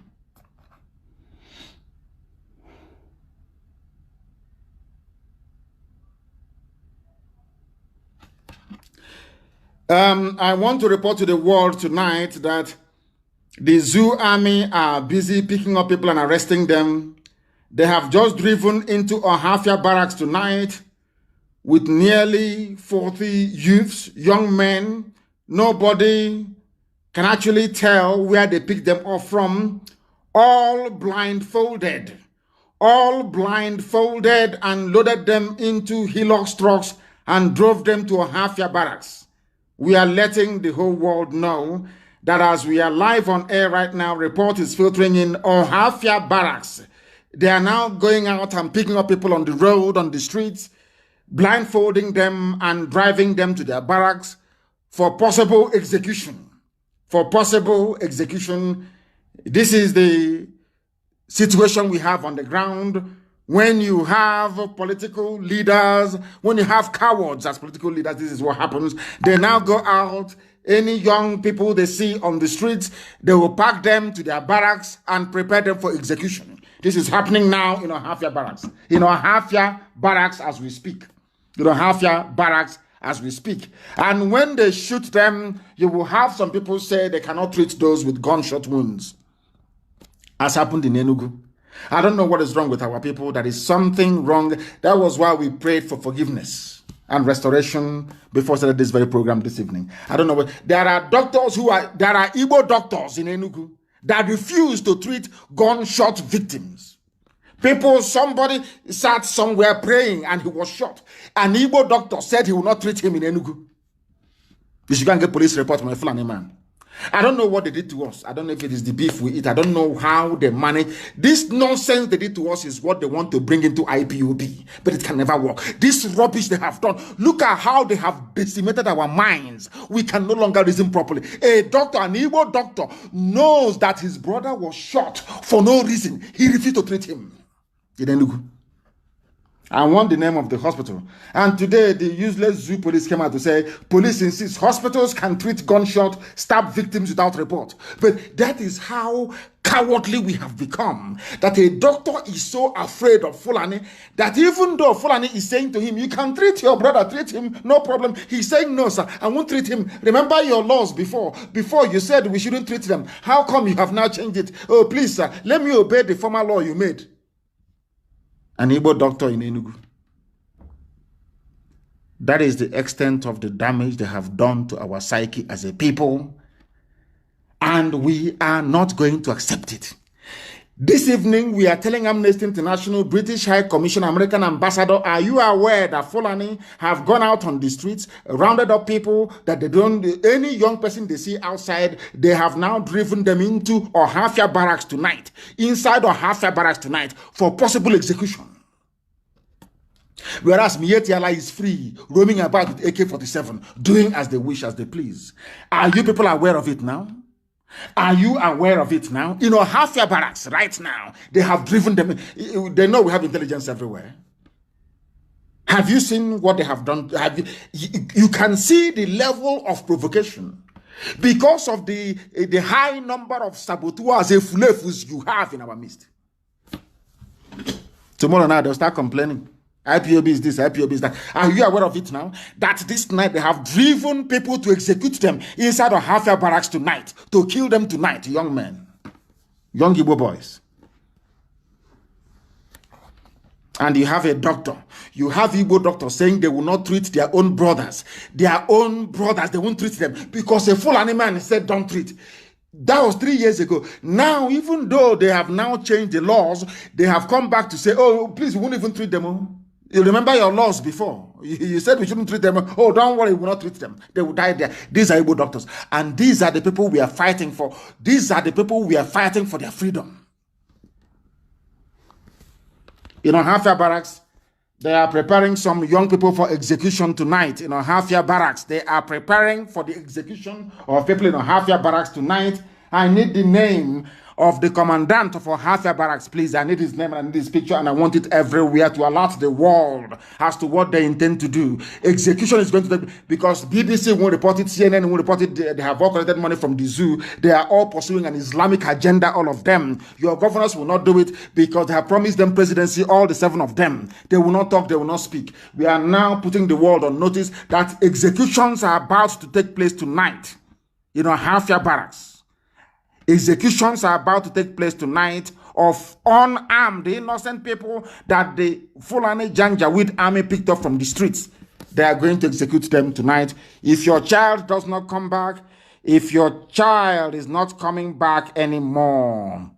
I want to report to the world tonight that the zoo army are busy picking up people and arresting them. They have just driven into Ohafia barracks tonight with nearly 40 youths, young men. Nobody can actually tell where they picked them up from. All blindfolded and loaded them into Hilux trucks and drove them to Ohafia barracks. We are letting the whole world know that as we are live on air right now, report is filtering in Ohafia barracks. They are now going out and picking up people on the road, on the streets, blindfolding them and driving them to their barracks for possible execution. This is the situation we have on the ground. When you have political leaders, when you have cowards as political leaders, this is what happens. They now go out, any young people they see on the streets, they will pack them to their barracks and prepare them for execution. This is happening now in Ohafia barracks. As we speak. And when they shoot them, you will have some people say they cannot treat those with gunshot wounds, as happened in Enugu. I don't know what is wrong with our people. There is something wrong. That was why we prayed for forgiveness and restoration before started this very program this evening. I don't know what. There are Igbo doctors in Enugu that refuse to treat gunshot victims. Somebody sat somewhere praying and he was shot. An Igbo doctor said he will not treat him in Enugu. You should go and get police report from a Fulani man. I don't know what they did to us. I don't know if it is the beef we eat. I don't know how they manage. This nonsense they did to us is what they want to bring into IPOB. But it can never work. This rubbish they have done. Look at how they have decimated our minds. We can no longer reason properly. A doctor, an Igbo doctor, knows that his brother was shot for no reason. He refused to treat him. I want the name of the hospital. And today, the useless zoo police came out to say, police insists hospitals can treat gunshot, stab victims without report. But that is how cowardly we have become. That a doctor is so afraid of Fulani that even though Fulani is saying to him, you can treat your brother, treat him, no problem. He's saying, no, sir, I won't treat him. Remember your laws before. Before you said we shouldn't treat them. How come you have now changed it? Oh, please, sir, let me obey the former law you made. An Igbo doctor in Enugu. That is the extent of the damage they have done to our psyche as a people. And we are not going to accept it. This evening, we are telling Amnesty International, British High Commission, American Ambassador, are you aware that Fulani have gone out on the streets, rounded up people that they don't, any young person they see outside, they have now driven them into Ohafia barracks tonight, inside Ohafia barracks tonight, for possible execution. Whereas Mietiala is free, roaming about with AK-47, doing as they wish, as they please. Are you people aware of it now? Are you aware of it now? You know, Ohafia barracks right now, they have driven them. They know we have intelligence everywhere. Have you seen what they have done? You can see the level of provocation because of the high number of saboteurs and fulefus you have in our midst. Tomorrow night they'll start complaining. IPOB is this, IPOB is that. Are you aware of it now? That this night they have driven people to execute them inside of Ohafia barracks tonight, to kill them tonight, young men, young Igbo boys. And you have a doctor, you have Igbo doctors saying they will not treat their own brothers. Their own brothers, they won't treat them because a Fulani man said don't treat. That was 3 years ago. Now, even though they have now changed the laws, they have come back to say, oh, please, we won't even treat them. You remember your laws before. You said we shouldn't treat them. Oh, don't worry, we will not treat them. They will die there. These are Igbo doctors. And these are the people we are fighting for. These are the people we are fighting for their freedom. In Ohafia barracks, they are preparing some young people for execution tonight. In Ohafia barracks, they are preparing for the execution of people in Ohafia barracks tonight. I need the name of the commandant of Ohafia barracks, please. I need his name and I need his picture, and I want it everywhere to alert the world as to what they intend to do. Execution is going to take, because BBC won't report it, CNN won't report it. They have all collected money from the zoo. They are all pursuing an Islamic agenda, all of them. Your governors will not do it because they have promised them presidency, all the 7 of them. They will not talk, they will not speak. We are now putting the world on notice that executions are about to take place tonight in Ohafia barracks. Executions are about to take place tonight of unarmed, innocent people that the Fulani Janjaweed army picked up from the streets. They are going to execute them tonight. If your child does not come back, if your child is not coming back anymore,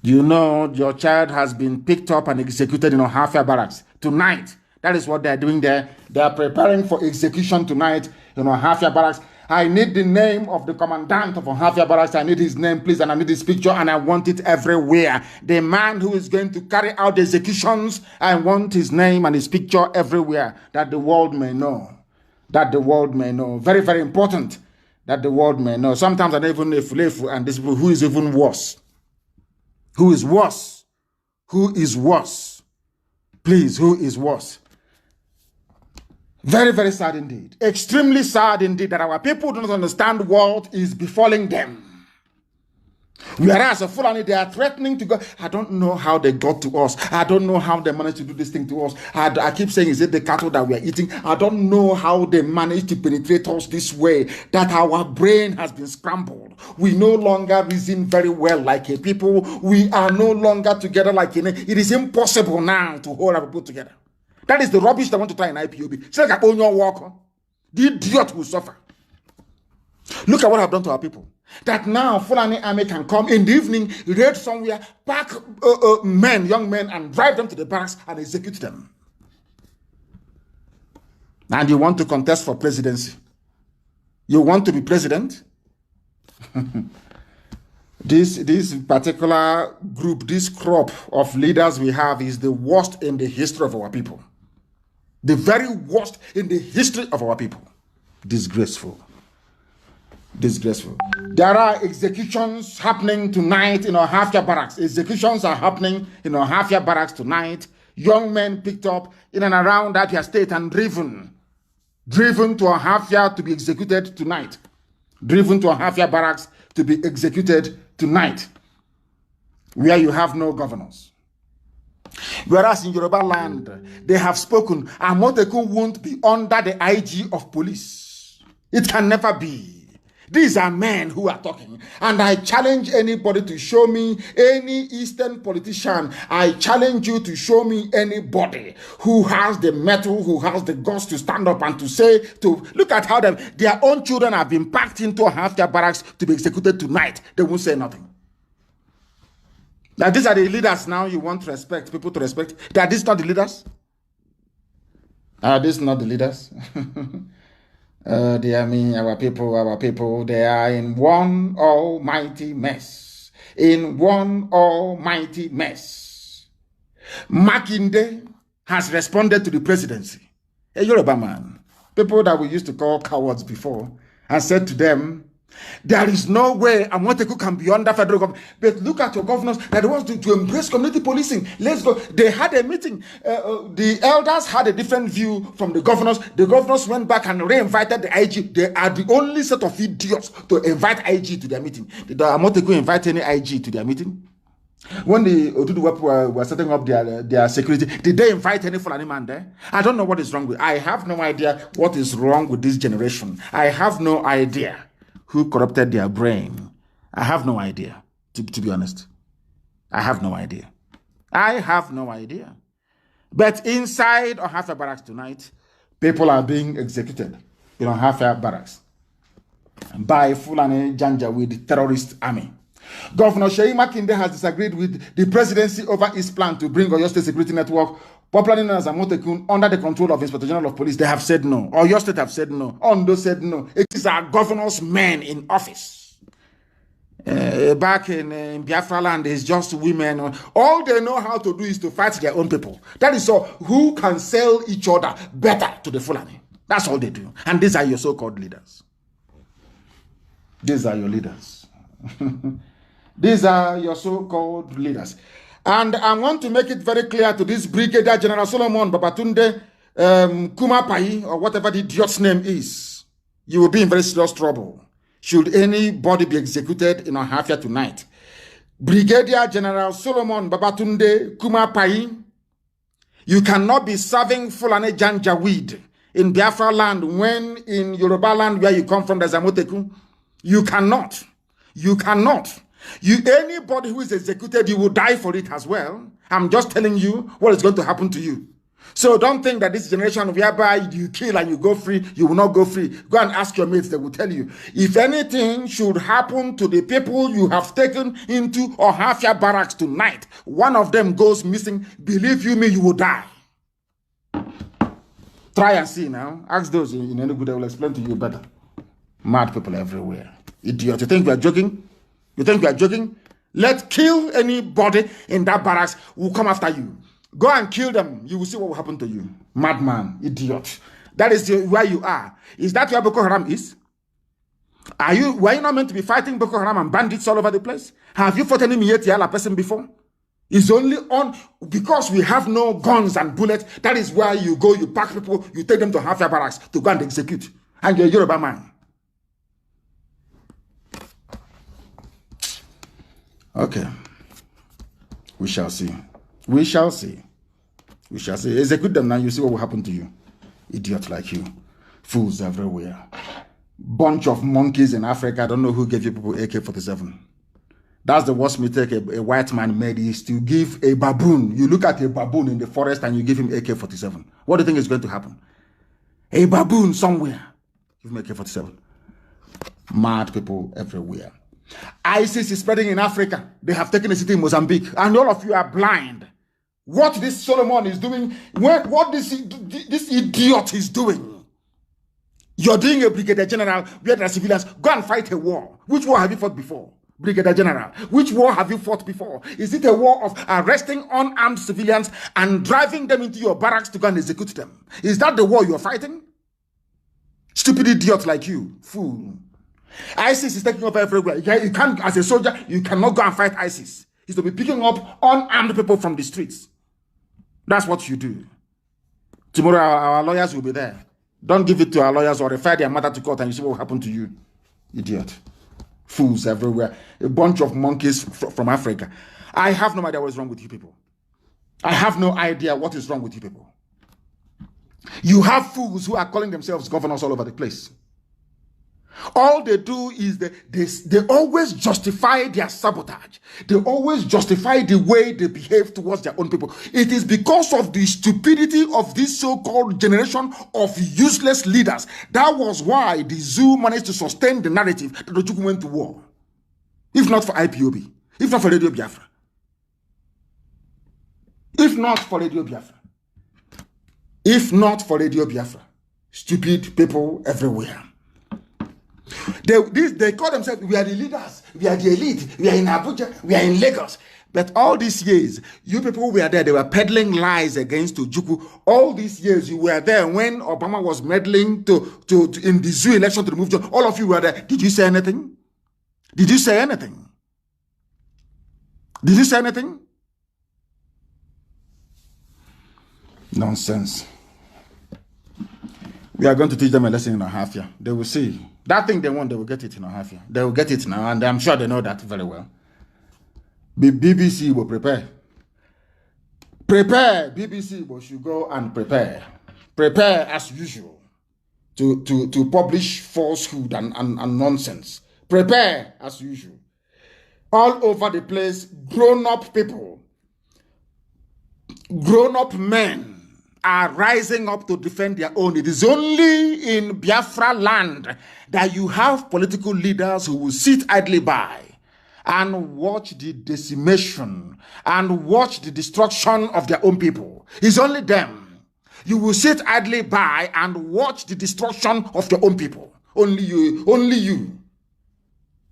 you know your child has been picked up and executed in Ohafia barracks tonight. That is what they are doing there. They are preparing for execution tonight in Ohafia barracks. I need the name of the commandant of Ohafia barracks. I need his name, please, and I need his picture, and I want it everywhere. The man who is going to carry out the executions, I want his name and his picture everywhere, that the world may know. That the world may know. Very, very important that the world may know. Sometimes I don't even know if and these people, who is even worse? Who is worse? Who is worse? Please, who is worse? Very, very sad indeed. Extremely sad indeed that our people do not understand what is befalling them. Whereas a Fulani, they are threatening to go. I don't know how they got to us. I don't know how they managed to do this thing to us. I keep saying, is it the cattle that we are eating? I don't know how they managed to penetrate us this way, that our brain has been scrambled. We no longer reason very well like a people. We are no longer together like a nation. It is impossible now to hold our people together. That is the rubbish they want to try in IPOB. It's like a walker. The idiot will suffer. Look at what I've done to our people. That now Fulani army can come in the evening, raid somewhere, pack young men, and drive them to the barracks and execute them. And you want to contest for presidency? You want to be president? This particular group, this crop of leaders we have is the worst in the history of our people. The very worst in the history of our people. Disgraceful. Disgraceful. There are executions happening tonight in Ohafia barracks. Executions are happening in Ohafia barracks tonight. young men picked up in and around Abia State and driven to Ahafia to be executed tonight. Driven to Ahafia barracks to be executed tonight, where you have no governors. Whereas in Yoruba land, they have spoken, Amotekun won't be under the IG of police. It can never be. These are men who are talking. And I challenge anybody to show me any Eastern politician. I challenge you to show me anybody who has the mettle, who has the guts to stand up and to say, look at how their own children have been packed into Ahafia barracks to be executed tonight. They won't say nothing. Now, these are the leaders now you want to respect, people to respect. Are these not the leaders? Are these not the leaders? Dear me, our people, they are in one almighty mess. In one almighty mess. Makinde has responded to the presidency. A Yoruba man, people that we used to call cowards before, and said to them, there is no way Amotekun can be under federal government. But look at your governors that want to embrace community policing. Let's go. They had a meeting. The elders had a different view from the governors. The governors went back and re-invited the IG. They are the only set of idiots to invite IG to their meeting. Did Amotekun invite any IG to their meeting? When the Oduduwa were setting up their security, did they invite any Fulani man there? I don't know what is wrong with. I have no idea what is wrong with this generation. I have no idea who corrupted their brain. I have no idea, to be honest. I have no idea. I have no idea. But inside Ahafia barracks tonight, people are being executed in Ahafia barracks by Fulani Janjaweed terrorist army. Governor Sheyi Makinde has disagreed with the presidency over his plan to bring Oyo State Security Network, popularly known as Amotekun, under the control of Inspector General of Police. They have said no. Oyo State have said no. Ondo said no. It is our governor's men in office. Back in Biafra land, it's just women. All they know how to do is to fight their own people. That is all. Who can sell each other better to the Fulani? That's all they do. And these are your so-called leaders. These are your leaders. These are your so-called leaders. And I want to make it very clear to this Brigadier General Solomon Babatunde Kumapai, or whatever the idiot's name is. You will be in very serious trouble should anybody be executed in Ahafia tonight. Brigadier General Solomon Babatunde Kumapai, you cannot be serving Fulani Janjaweed in Biafra land when in Yoruba land where you come from, there's Amotekun. You cannot. You cannot. Anybody who is executed, you will die for it as well. I'm just telling you what is going to happen to you. So don't think that this generation whereby you kill and you go free, you will not go free. Go and ask your mates, they will tell you. If anything should happen to the people you have taken into Ahafia barracks tonight, one of them goes missing, believe you me, you will die. Try and see now. Ask those in any good, they will explain to you better. Mad people everywhere. Idiot. You think we are joking? You think we are joking? Let's kill anybody in that barracks who will come after you. Go and kill them. You will see what will happen to you. Madman, idiot. That is where you are. Is that where Boko Haram is? Were you not meant to be fighting Boko Haram and bandits all over the place? Have you fought any Mietiala person before? It's only on because we have no guns and bullets. That is where you go, you pack people, you take them to Ahafia barracks to go and execute. And you're a Yoruba man. Okay. We shall see. We shall see. We shall see. Execute them now, you see what will happen to you. Idiot like you. Fools everywhere. Bunch of monkeys in Africa. I don't know who gave you people AK-47. That's the worst mistake a white man made, is to give a baboon. You look at a baboon in the forest and you give him AK-47. What do you think is going to happen? A baboon somewhere. Give him AK-47. Mad people everywhere. ISIS is spreading in Africa. They have taken a city in Mozambique. And all of you are blind. What this Solomon is doing, what this idiot is doing. You're doing a brigadier general where there are civilians. Go and fight a war. Which war have you fought before? Brigadier General, which war have you fought before? Is it a war of arresting unarmed civilians and driving them into your barracks to go and execute them? Is that the war you're fighting? Stupid idiot like you, fool. ISIS is taking over everywhere. You can't, as a soldier, you cannot go and fight ISIS. It's to be picking up unarmed people from the streets. That's what you do. Tomorrow our lawyers will be there. Don't give it to our lawyers or refer their matter to court and you see what will happen to you. Idiot. Fools everywhere. A bunch of monkeys from Africa. I have no idea what is wrong with you people. I have no idea what is wrong with you people. You have fools who are calling themselves governors all over the place. All they do is they always justify their sabotage. They always justify the way they behave towards their own people. It is because of the stupidity of this so-called generation of useless leaders. That was why the zoo managed to sustain the narrative that the Ojukwu went to war. If not for IPOB. If not for Radio Biafra. If not for Radio Biafra. If not for Radio Biafra. Stupid people everywhere. They call themselves, we are the leaders, we are the elite, we are in Abuja, we are in Lagos. But all these years, you people were there, they were peddling lies against Ojukwu. All these years, you were there when Obama was meddling in the zoo election to remove John. All of you were there. Did you say anything? Did you say anything? Did you say anything? Nonsense. We are going to teach them a lesson in a half year. They will see. That thing they want, they will get it in a half year. They will get it now, and I'm sure they know that very well. BBC will prepare. Prepare. BBC should go and prepare. Prepare as usual to publish falsehood and nonsense. Prepare as usual. All over the place, grown-up people, grown-up men are rising up to defend their own. It is only in Biafra land that you have political leaders who will sit idly by and watch the decimation and watch the destruction of their own people. It's only them. You will sit idly by and watch the destruction of their own people. Only you. Only you.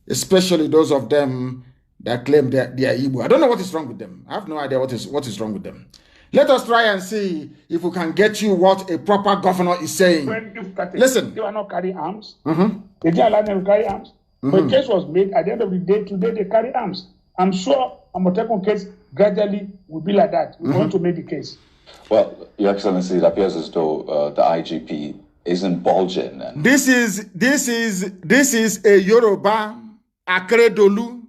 Especially those of them that claim they are Igbo. I don't know what is wrong with them. I have no idea what is wrong with them. Let us try and see if we can get you what a proper governor is saying. Listen. They were not carrying arms. They didn't allow them to carry arms. But the case was made at the end of the day. Today they carry arms. I'm sure Amotekun case gradually will be like that. We want to make the case. Well, Your Excellency, it appears as though the IGP isn't bulging. And this is a Yoruba Akeredolu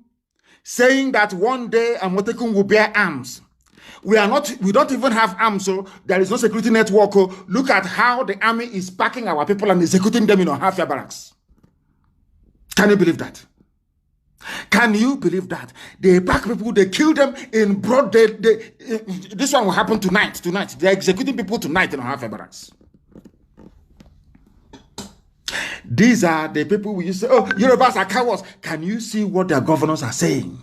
saying that one day Amotekun will bear arms. We don't even have arms, so there is no security network. Look at how the army is packing our people and executing them in Ohafia barracks. Can you believe that? Can you believe that? They pack people, they kill them in broad day. This one will happen tonight. They're executing people tonight in Ohafia barracks. These are the people we used to say, oh, Yorubas are cowards. Can you see what their governors are saying?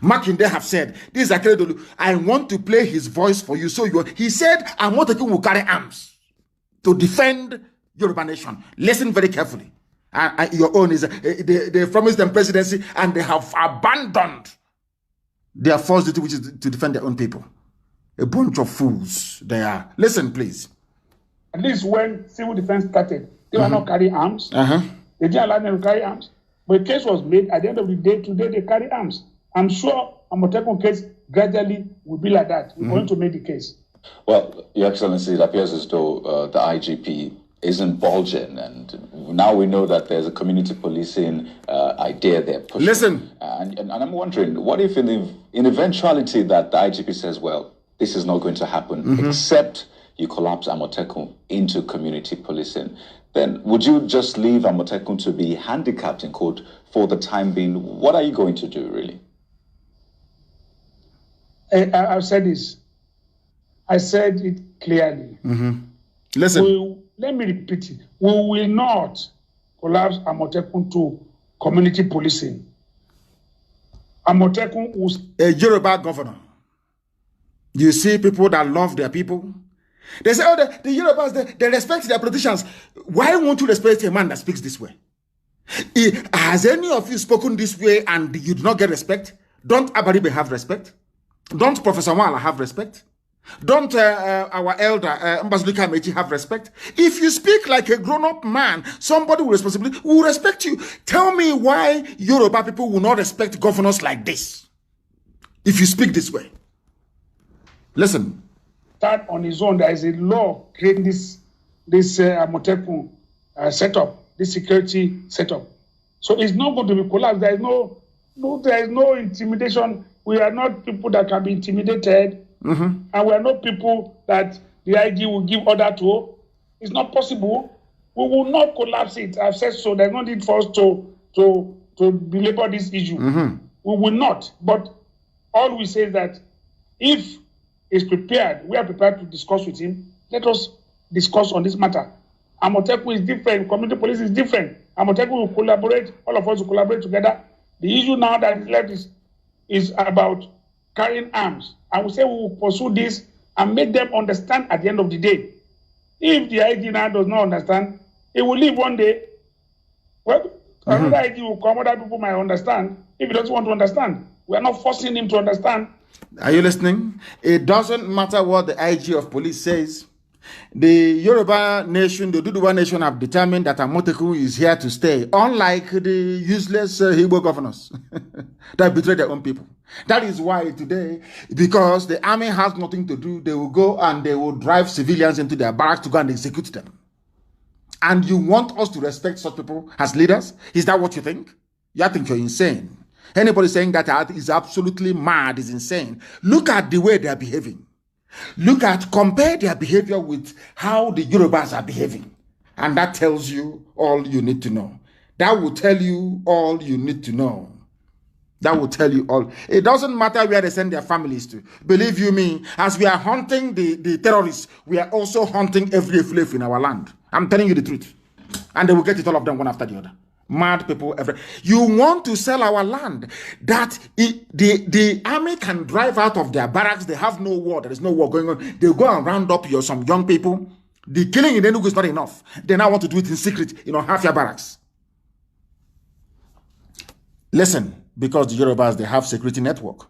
Makinde have said, this is Akeredolu, I want to play his voice for you. So he said, Amotekun will carry arms to defend Yoruba nation. Listen very carefully. Your own is, they promised them presidency and they have abandoned their first duty, which is to defend their own people. A bunch of fools they are. Listen, please. At least when civil defense started, they were not carrying arms. They didn't allow them to carry arms. But the case was made at the end of the day. Today they carry arms. I'm sure Amotekun case gradually will be like that. We're going to make the case. Well, Your Excellency, it appears as though the IGP isn't bulging, and now we know that there's a community policing idea there. Pushing. Listen. And I'm wondering, what if in eventuality that the IGP says, well, this is not going to happen, except you collapse Amotekun into community policing, then would you just leave Amotekun to be handicapped, in quote, for the time being? What are you going to do, really? I've said this. I said it clearly. Listen. Let me repeat it. We will not collapse Amotekun to community policing. Amotekun was a Yoruba governor. You see people that love their people. They say, oh, the Yorubas, they respect their politicians. Why won't you respect a man that speaks this way? Has any of you spoken this way and you do not get respect? Don't Abaribe have respect? Don't Professor Wala have respect? Don't our elder Mbazulika Mechi have respect? If you speak like a grown-up man, somebody will respect you. Tell me why Yoruba people will not respect governors like this if you speak this way. Listen, start on his own. There is a law creating this Amotekun setup, this security setup. So it's not going to be collapsed. There is no intimidation. We are not people that can be intimidated, and we are not people that the IG will give order to. It's not possible. We will not collapse it. I've said so. There's no need for us to belabor this issue. We will not. But all we say is that if he's prepared, we are prepared to discuss with him. Let us discuss on this matter. Amotekun is different. Community police is different. Amotekun will collaborate. All of us will collaborate together. The issue now that is left is about carrying arms. I will say we will pursue this and make them understand at the end of the day. If the IG now does not understand, he will leave one day. Well, another IG will come, other people might understand. If he doesn't want to understand, we are not forcing him to understand. Are you listening? It doesn't matter what the IG of police says. The Yoruba nation, the Duduwa nation have determined that Amotekun is here to stay, unlike the useless Igbo governors that betray their own people. That is why today, because the army has nothing to do, they will go and they will drive civilians into their barracks to go and execute them. And you want us to respect such people as leaders? Is that what you think? You think you're insane. Anybody saying that is absolutely mad, is insane. Look at the way they are behaving. Compare their behavior with how the Yorubas are behaving. And that tells you all you need to know. That will tell you all you need to know. That will tell you all. It doesn't matter where they send their families to. Believe you me, as we are hunting the terrorists, we are also hunting every slave in our land. I'm telling you the truth. And they will get it, all of them, one after the other. Mad people everywhere. You want to sell our land that the army can drive out of their barracks. They have no war. There is no war going on. They go and round up some young people. The killing in Enugu is not enough. They now want to do it in secret, half your barracks. Listen, because the Yorubas, they have security network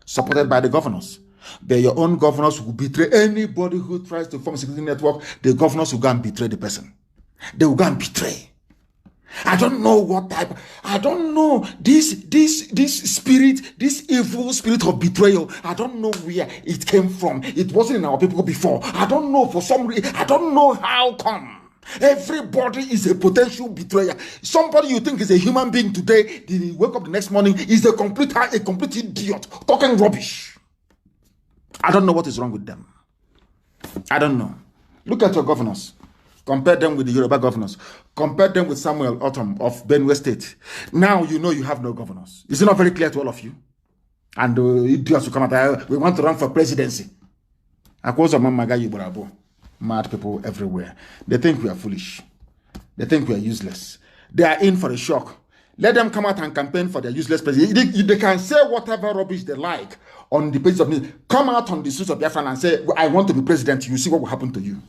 supported by the governors. But your own governors will betray anybody who tries to form a security network. The governors will go and betray the person. They will go and betray. I don't know what type. I don't know this spirit, this evil spirit of betrayal. I don't know where it came from. It wasn't in our people before. I don't know for some reason. I don't know how come. Everybody is a potential betrayer. Somebody you think is a human being today, they wake up the next morning, is a complete idiot talking rubbish. I don't know what is wrong with them. I don't know. Look at your governors. Compare them with the Yoruba governors. Compare them with Samuel Otom of Benue State. Now you know you have no governors. Is it not very clear to all of you? And idiots will come out, we want to run for presidency. Mad people everywhere. They think we are foolish. They think we are useless. They are in for a shock. Let them come out and campaign for their useless president. They can say whatever rubbish they like on the pages of news. Come out on the streets of Biafra and say, I want to be president. You see what will happen to you.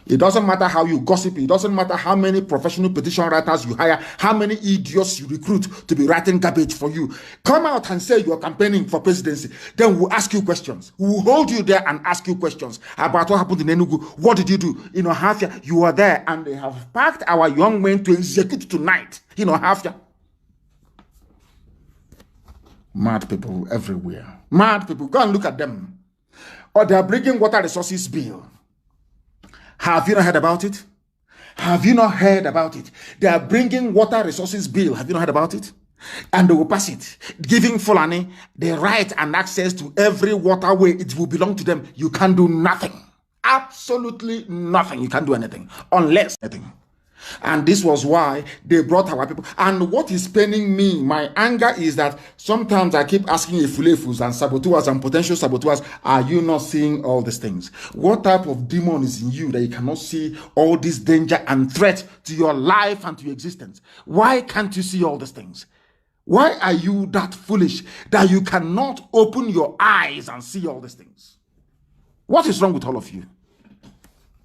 It doesn't matter how you gossip. It doesn't matter how many professional petition writers you hire, how many idiots you recruit to be writing garbage for you. Come out and say you're campaigning for presidency. Then we'll ask you questions. We'll hold you there and ask you questions about what happened in Enugu. What did you do? Hafia, you were there and they have packed our young men to execute tonight. Hafia. Mad people everywhere. Mad people. Go and look at them. Or they are bringing water resources bill. Have you not heard about it? Have you not heard about it? They are bringing water resources bill. Have you not heard about it? And they will pass it, giving Fulani the right and access to every waterway. It will belong to them. You can't do nothing. Absolutely nothing. You can't do anything. Unless anything. And this was why they brought our people. And what is paining me, my anger, is that sometimes I keep asking Ifulefus and saboteurs and potential saboteurs, are you not seeing all these things? What type of demon is in you that you cannot see all this danger and threat to your life and to your existence? Why can't you see all these things? Why are you that foolish that you cannot open your eyes and see all these things? What is wrong with all of you?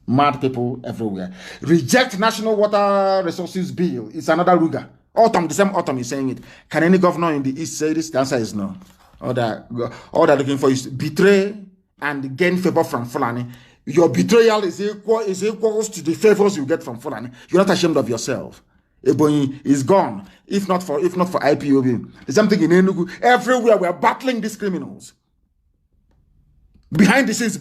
Mad people everywhere. Reject National Water Resources Bill. It's another Ruga. Autumn, the same Autumn is saying it. Can any governor in the East say this? The answer is no. All they're looking for is betray and gain favor from Fulani. Your betrayal is equals to the favors you get from Fulani. You're not ashamed of yourself. Ebonyi is gone. If not for IPOB. There's something in Enugu. Everywhere we're battling these criminals. Behind the scenes,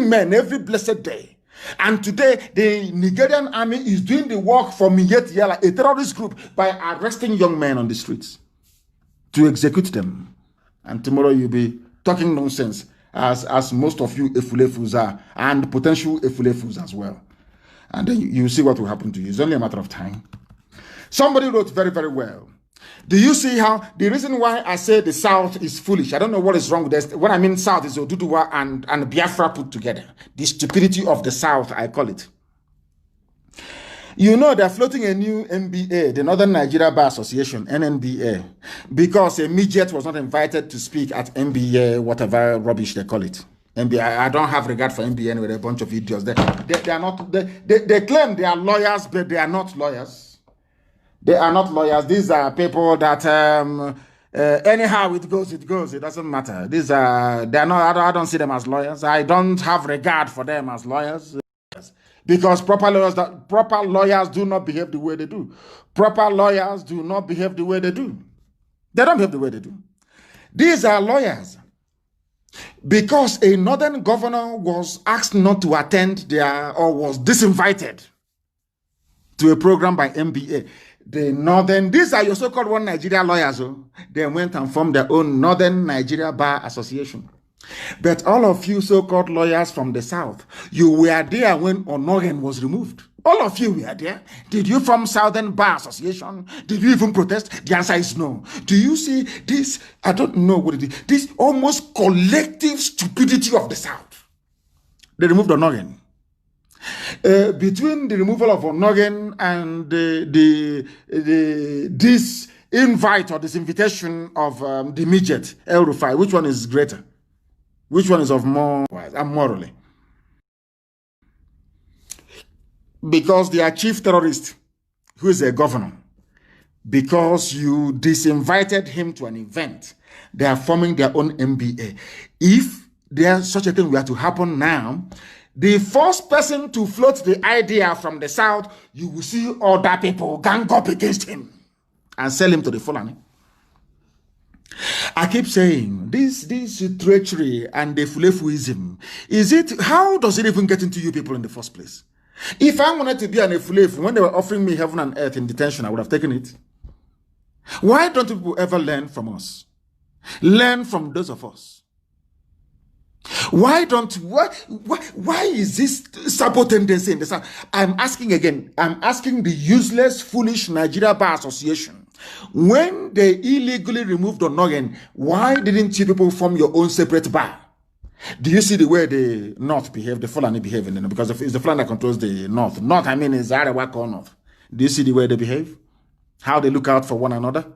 shooting men every blessed day. And today, the Nigerian army is doing the work for Miyetti Allah, a terrorist group, by arresting young men on the streets to execute them. And tomorrow you'll be talking nonsense, as most of you Efulefus are, and potential Efulefus as well. And then you see what will happen to you. It's only a matter of time. Somebody wrote very, very well. Do you see how the reason why I say the South is foolish? I don't know what is wrong with this. When I mean South is Oduduwa and Biafra put together. The stupidity of the South, I call it. You know they're floating a new NBA, the Northern Nigeria Bar Association, NNBA, because a midget was not invited to speak at NBA, whatever rubbish they call it. NBA, I don't have regard for NBA anyway, a bunch of idiots. They are not, they claim they are lawyers, but they are not lawyers. They are not lawyers. These are people that anyhow it goes. It doesn't matter. These are, they are not, I don't see them as lawyers. I don't have regard for them as lawyers. Because proper lawyers do not behave the way they do. Proper lawyers do not behave the way they do. They don't behave the way they do. These are lawyers. Because a northern governor was asked not to attend or was disinvited to a program by MBA. The northern, these are your so-called one Nigeria lawyers. They went and formed their own Northern Nigeria Bar Association. But all of you so-called lawyers from the South, you were there when Onogen was removed. All of you were there. Did you form Southern Bar Association? Did you even protest? The answer is no. Do you see this? I don't know what it is. This almost collective stupidity of the South. They removed Onogen. Between the removal of Onogen and this invite or this invitation of the midget El Rufai, which one is greater? Which one is of more wise and morally? Because their chief terrorist, who is a governor, because you disinvited him to an event, they are forming their own MBA. If there's such a thing were to happen now, the first person to float the idea from the South, you will see other people gang up against him and sell him to the Fulani. I keep saying this treachery and the Fulefuism, how does it even get into you people in the first place? If I wanted to be an Efulefu, when they were offering me heaven and earth in detention, I would have taken it. Why don't people ever learn from us? Learn from those of us. Why is this sabo tendency in the South? I'm asking again, I'm asking the useless, foolish Nigeria Bar Association, when they illegally removed Onogen, why didn't you people form your own separate bar? Do you see the way the North behave, the Fulani behave? Because it's the Fulani that controls the North. North, I mean, is Arewa or North. Do you see the way they behave? How they look out for one another?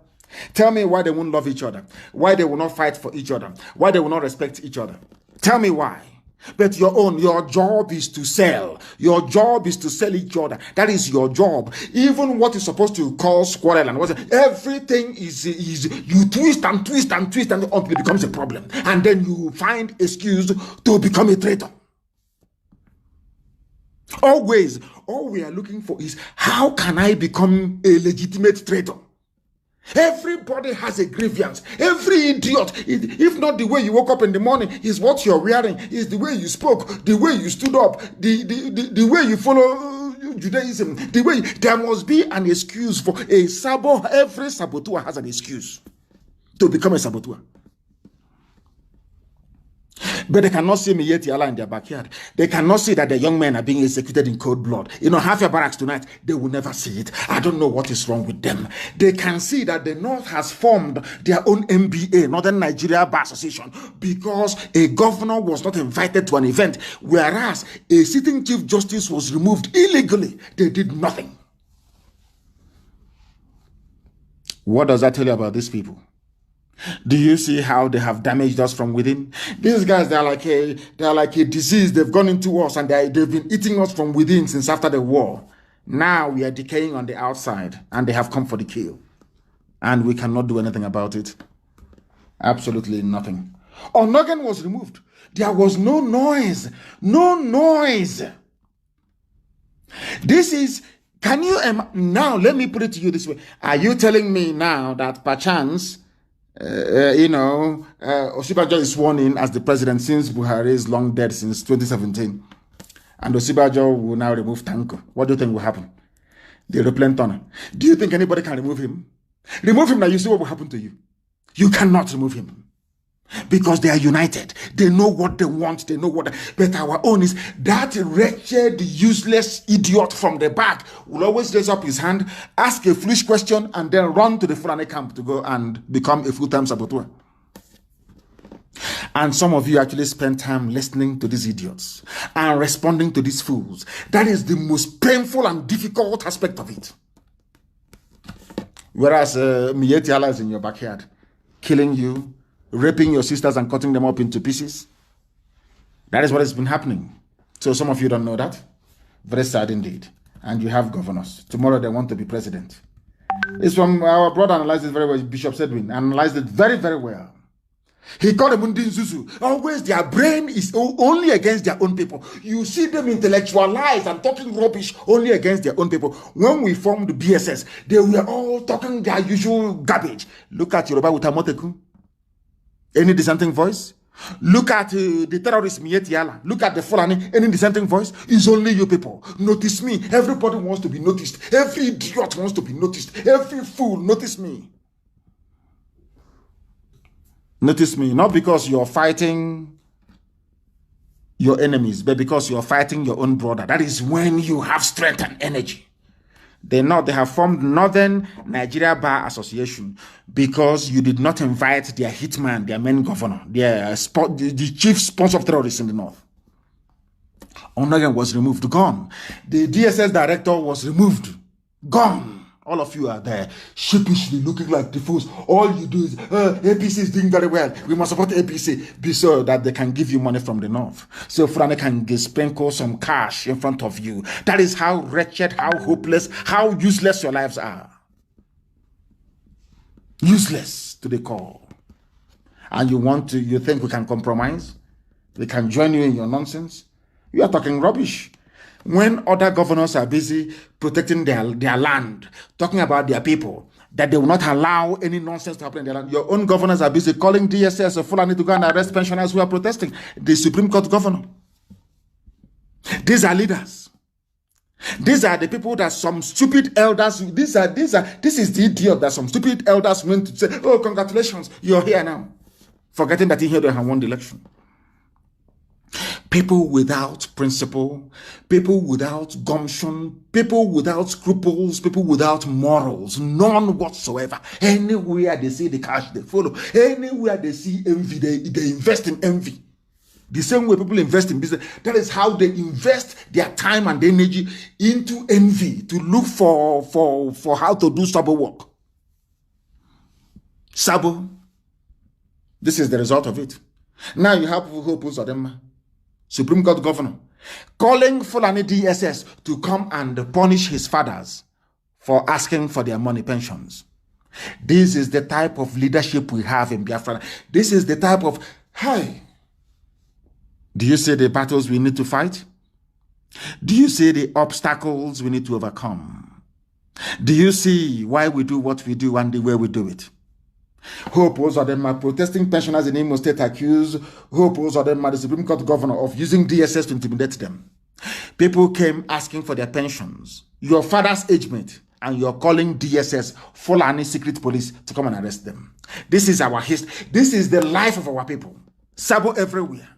Tell me why they won't love each other. Why they will not fight for each other. Why they will not respect each other. Tell me why. But your job is to sell. Your job is to sell each other. That is your job. Even what is supposed to cause quarrel and everything is you twist and twist and twist until it becomes a problem. And then you find excuse to become a traitor. Always, all we are looking for is how can I become a legitimate traitor? Everybody has a grievance. Every idiot, if not the way you woke up in the morning, is what you're wearing, is the way you spoke, the way you stood up, the way you follow Judaism, the way there must be an excuse for a sabot. Every saboteur has an excuse to become a saboteur. But they cannot see Miyetti Allah in their backyard. They cannot see that the young men are being executed in cold blood. Half your barracks tonight, they will never see it. I don't know what is wrong with them. They can see that the North has formed their own MBA, Northern Nigeria Bar Association, because a governor was not invited to an event, whereas a sitting chief justice was removed illegally. They did nothing. What does that tell you about these people? Do you see how they have damaged us from within? These guys, they are like a disease. They've gone into us and they've been eating us from within since after the war. Now we are decaying on the outside and they have come for the kill. And we cannot do anything about it. Absolutely nothing. Onogen was removed. There was no noise. No noise. This is... Can you... Now, let me put it to you this way. Are you telling me now that perchance... Osibajo is sworn in as the president since Buhari is long dead since 2017. And Osibajo will now remove Tanko. What do you think will happen? The aeroplane tunnel. Do you think anybody can remove him? Remove him now, you see what will happen to you. You cannot remove him. Because they are united. They know what they want. They know what. But our own is that wretched, useless idiot from the back will always raise up his hand, ask a foolish question, and then run to the Fulani camp to go and become a full-time saboteur. And some of you actually spend time listening to these idiots and responding to these fools. That is the most painful and difficult aspect of it. Whereas Mietiala is in your backyard, killing you, raping your sisters and cutting them up into pieces. That is what has been happening. So some of you don't know that. Very sad indeed. And you have governors. Tomorrow they want to be president. It's from our brother analyzed it very well. Bishop Sedwin analyzed it very, very well. He called them Undinzuzu. Always their brain is only against their own people. You see them intellectualized and talking rubbish only against their own people. When we formed BSS, they were all talking their usual garbage. Look at Yoruba with Amoteku. Any dissenting voice? Look at the terrorist Mietiala. Look at the Fulani. Any dissenting voice? It's only you people. Notice me. Everybody wants to be noticed. Every idiot wants to be noticed. Every fool, notice me. Notice me. Not because you're fighting your enemies, but because you're fighting your own brother. That is when you have strength and energy. They have formed Northern Nigeria Bar Association because you did not invite their hitman, their main governor, the chief sponsor of terrorists in the north. Onagan was removed, gone. The DSS director was removed, gone. All of you are there, sheepishly looking like the fools. All you do is, APC is doing very well. We must support APC. Be so that they can give you money from the north. So Fulani can sprinkle some cash in front of you. That is how wretched, how hopeless, how useless your lives are. Useless to the core. And you think we can compromise? We can join you in your nonsense? You are talking rubbish. When other governors are busy protecting their land, talking about their people, that they will not allow any nonsense to happen in their land, your own governors are busy calling DSS or Fulani to go and arrest pensioners who are protesting. The Supreme Court governor. These are leaders. These are the people that some stupid elders, this is the idiot that some stupid elders went to say, oh, congratulations, you're here now. Forgetting that he had won the election. People without principle, people without gumption, people without scruples, people without morals, none whatsoever. Anywhere they see the cash, they follow. Anywhere they see envy, they invest in envy. The same way people invest in business, that is how they invest their time and energy into envy to look for how to do sabo work. Sabo. This is the result of it. Now you have Hope Uzodinma, Supreme Court governor, calling Fulani DSS to come and punish his fathers for asking for their money pensions. This is the type of leadership we have in Biafra. This is the type of, hey, do you see the battles we need to fight? Do you see the obstacles we need to overcome? Do you see why we do what we do and the way we do it? Hope Uzodinma, protesting pensioners in Imo State, accused Hope Uzodinma, the Supreme Court governor, of using DSS to intimidate them. People came asking for their pensions. Your father's age mate, and you're calling DSS Fulani secret police to come and arrest them. This is our history. This is the life of our people. Sabo everywhere.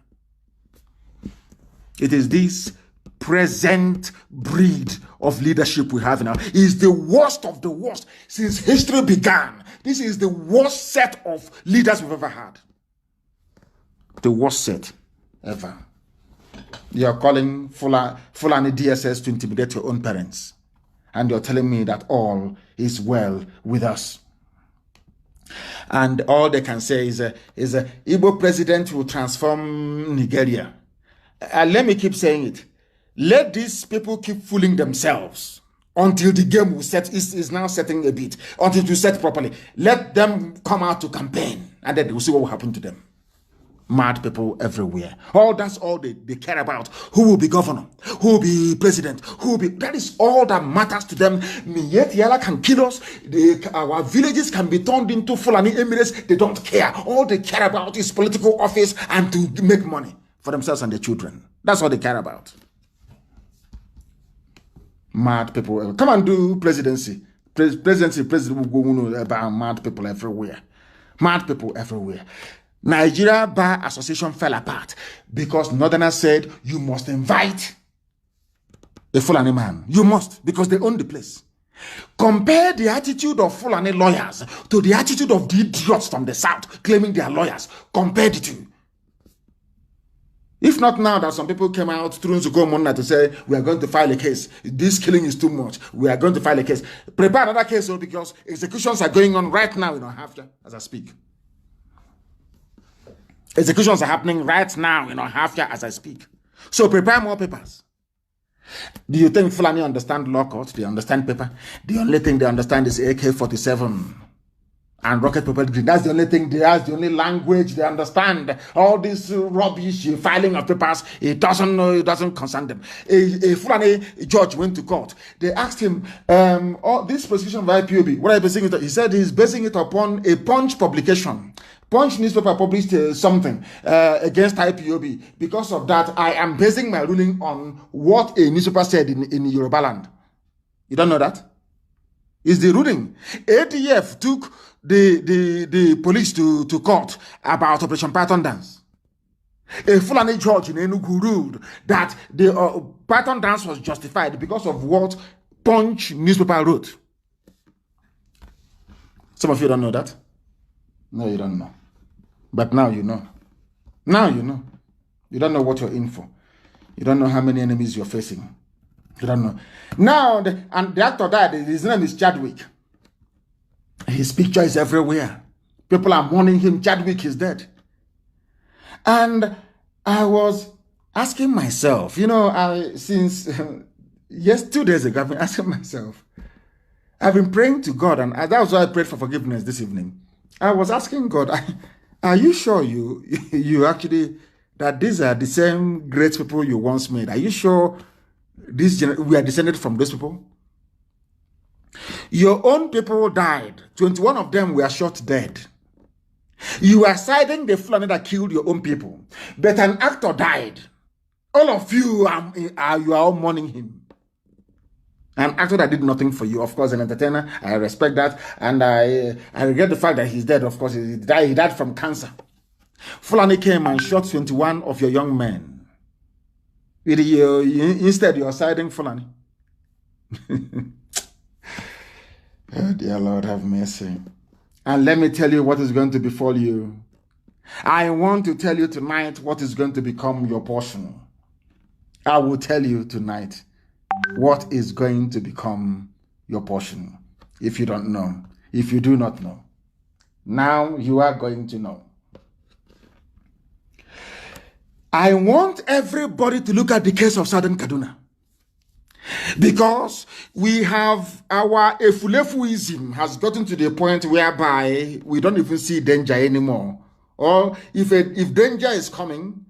It is this present breed of leadership we have now. Is the worst of the worst since history began. This is the worst set of leaders we've ever had. The worst set ever. You're calling Fulani DSS to intimidate your own parents. And you're telling me that all is well with us. And all they can say is Igbo president will transform Nigeria. Let me keep saying it. Let these people keep fooling themselves until the game will set is now setting a bit, until it will set properly. Let them come out to campaign, and then we'll see what will happen to them. Mad people everywhere. That's all they care about. Who will be governor? Who will be president? That is all that matters to them. Yet Yala can kill us. Our villages can be turned into Fulani Emirates. They don't care. All they care about is political office and to make money for themselves and their children. That's all they care about. Mad people. Come and do presidency. President will go about mad people everywhere. Mad people everywhere. Nigeria Bar Association fell apart because Northerners said you must invite a Fulani man. You must, because they own the place. Compare the attitude of Fulani lawyers to the attitude of the idiots from the South claiming they are lawyers. Compare the two. If not now that some people came out through Nzuko to say, we are going to file a case. This killing is too much. We are going to file a case. Prepare another case because executions are going on right now in Ohafia as I speak. Executions are happening right now in Ohafia as I speak. So prepare more papers. Do you think Fulani understand law court? They understand paper. The only thing they understand is AK-47 and rocket propelled grenade. That's the only thing. That's the only language they understand. All this rubbish filing of papers, it doesn't concern them. A Fulani judge went to court. They asked him, this prosecution by IPOB, what are you basing it on? He said he's basing it upon a Punch publication. Punch newspaper published something against IPOB. Because of that, I am basing my ruling on what a newspaper said in Yoruba land. You don't know that? It's the ruling. ATF took the police to court about Operation Python Dance. A Fulani judge in Enugu ruled that the Python Dance was justified because of what Punch newspaper wrote. Some of you don't know that. No, you don't know. But now you know. Now you know. You don't know what you're in for. You don't know how many enemies you're facing. You don't know. Now, the actor died. His name is Chadwick. His picture is everywhere. People are mourning him. Chadwick is dead. And I was asking myself, since 2 days ago, I've been asking myself, I've been praying to God, and that was why I prayed for forgiveness this evening. I was asking God, are you sure you actually, that these are the same great people you once made? Are you sure we are descended from those people? Your own people died. 21 of them were shot dead. You are siding the Fulani that killed your own people. But an actor died. All of you are all mourning him. An actor that did nothing for you, of course, an entertainer. I respect that. And I regret the fact that he's dead. Of course, he died from cancer. Fulani came and shot 21 of your young men. Instead, you're siding Fulani. Oh, dear Lord, have mercy. And let me tell you what is going to befall you. I want to tell you tonight what is going to become your portion. I will tell you tonight what is going to become your portion. If you don't know, if you do not know, now you are going to know. I want everybody to look at the case of Southern Kaduna. Because we have our efulefuism has gotten to the point whereby we don't even see danger anymore. Or if danger is coming,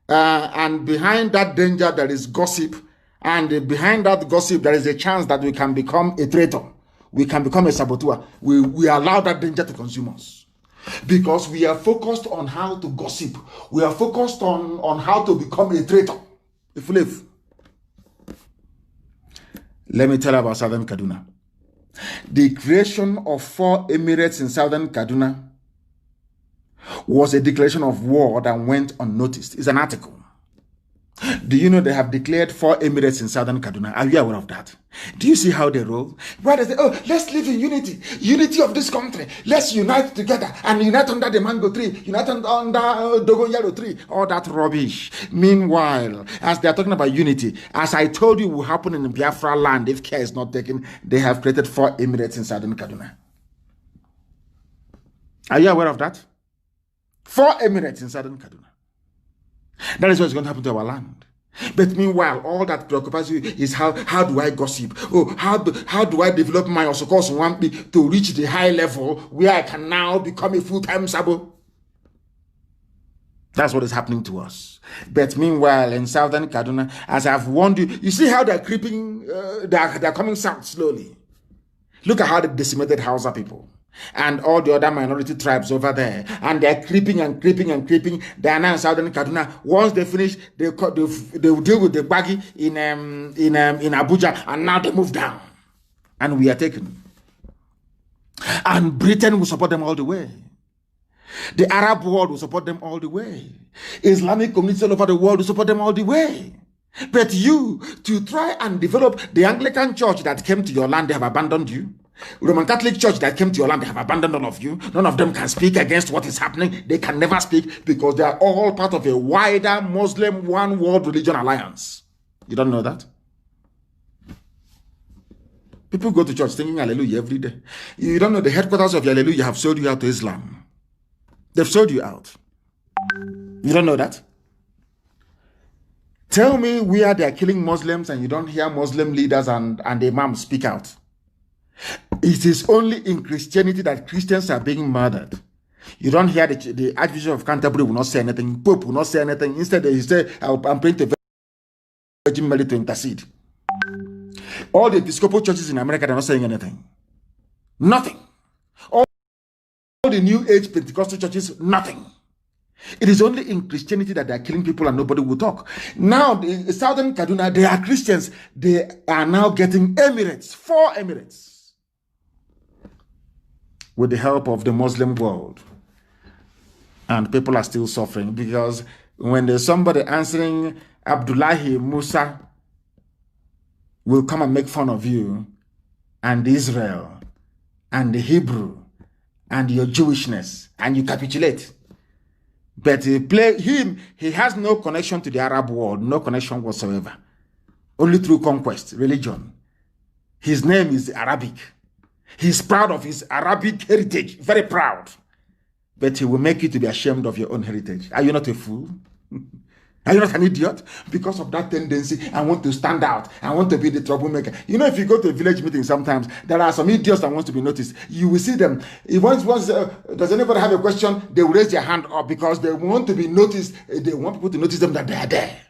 and behind that danger there is gossip, and behind that gossip there is a chance that we can become a traitor, we can become a saboteur. We allow that danger to consume us. Because we are focused on how to gossip. We are focused on how to become a traitor. Efulefu. Let me tell you about Southern Kaduna. The creation of 4 emirates in Southern Kaduna was a declaration of war that went unnoticed. It's an article. Do you know they have declared 4 emirates in Southern Kaduna? Are you aware of that? Do you see how they roll? Why they say, oh, let's live in unity. Unity of this country. Let's unite together and unite under the mango tree. Unite under Dogoyaro tree. All that rubbish. Meanwhile, as they are talking about unity, as I told you will happen in Biafra land if care is not taken, they have created 4 emirates in Southern Kaduna. Are you aware of that? 4 emirates in Southern Kaduna. That is what's going to happen to our land. But meanwhile, all that preoccupies you is how do I gossip? Oh, how do I develop my Osokos Wampi to reach the high level where I can now become a full-time sabo? That's what is happening to us. But meanwhile, in southern Kaduna, as I've warned you, you see how they're creeping, they're coming south slowly. Look at how they decimated Hausa people and all the other minority tribes over there. And they're creeping and creeping and creeping. They are now in southern Kaduna. Once they finish, they will deal with the baggy in Abuja, and now they move down. And we are taken. And Britain will support them all the way. The Arab world will support them all the way. Islamic communities all over the world will support them all the way. But you, to try and develop the Anglican church that came to your land, they have abandoned you. Roman Catholic church that came to your land, they have abandoned all of you. None of them can speak against what is happening. They can never speak because they are all part of a wider Muslim one world religion alliance. You don't know that? People go to church singing hallelujah every day. You don't know the headquarters of hallelujah have sold you out to Islam. They've sold you out. You don't know that? Tell me where they are killing Muslims and you don't hear Muslim leaders and imams speak out. It is only in Christianity that Christians are being murdered. You don't hear the Archbishop of Canterbury will not say anything. Pope will not say anything. Instead, he say, I'm praying to Virgin Mary to intercede. All the Episcopal churches in America, they're not saying anything. Nothing. All the New Age Pentecostal churches, nothing. It is only in Christianity that they are killing people and nobody will talk. Now, the southern Kaduna, they are Christians. They are now getting emirates, 4 emirates, with the help of the Muslim world. And people are still suffering because when there's somebody answering Abdullahi Musa will come and make fun of you and Israel and the Hebrew and your Jewishness, and you capitulate. But he has no connection to the Arab world, no connection whatsoever. Only through conquest, religion. His name is Arabic. He's proud of his Arabic heritage, very proud. But he will make you to be ashamed of your own heritage. Are you not a fool? Are you not an idiot? Because of that tendency, I want to stand out. I want to be the troublemaker. You know, if you go to a village meeting sometimes, there are some idiots that want to be noticed. You will see them. If does anybody have a question? They will raise their hand up because they want to be noticed. They want people to notice them that they are there.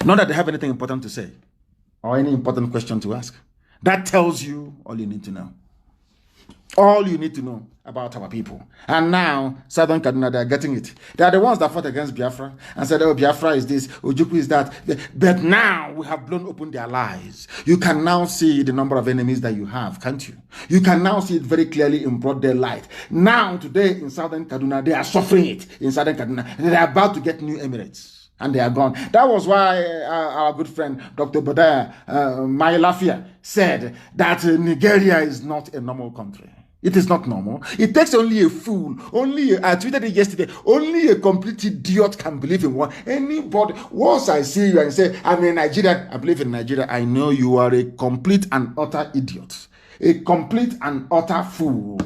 Not that they have anything important to say or any important question to ask. That tells you all you need to know. All you need to know about our people. And now, Southern Kaduna, they're getting it. They are the ones that fought against Biafra and said, oh, Biafra is this, Ojukwu is that. But now, we have blown open their lies. You can now see the number of enemies that you have, can't you? You can now see it very clearly in broad daylight. Now, today, in Southern Kaduna, they are suffering it. In Southern Kaduna, they are about to get new emirates. And they are gone. That was why our good friend, Dr. Bodaya Mailafia, said that Nigeria is not a normal country. It is not normal. It takes only a fool. I tweeted it yesterday. Only a complete idiot can believe in one. Anybody, once I see you and say, I'm a Nigerian, I believe in Nigeria, I know you are a complete and utter idiot. A complete and utter fool.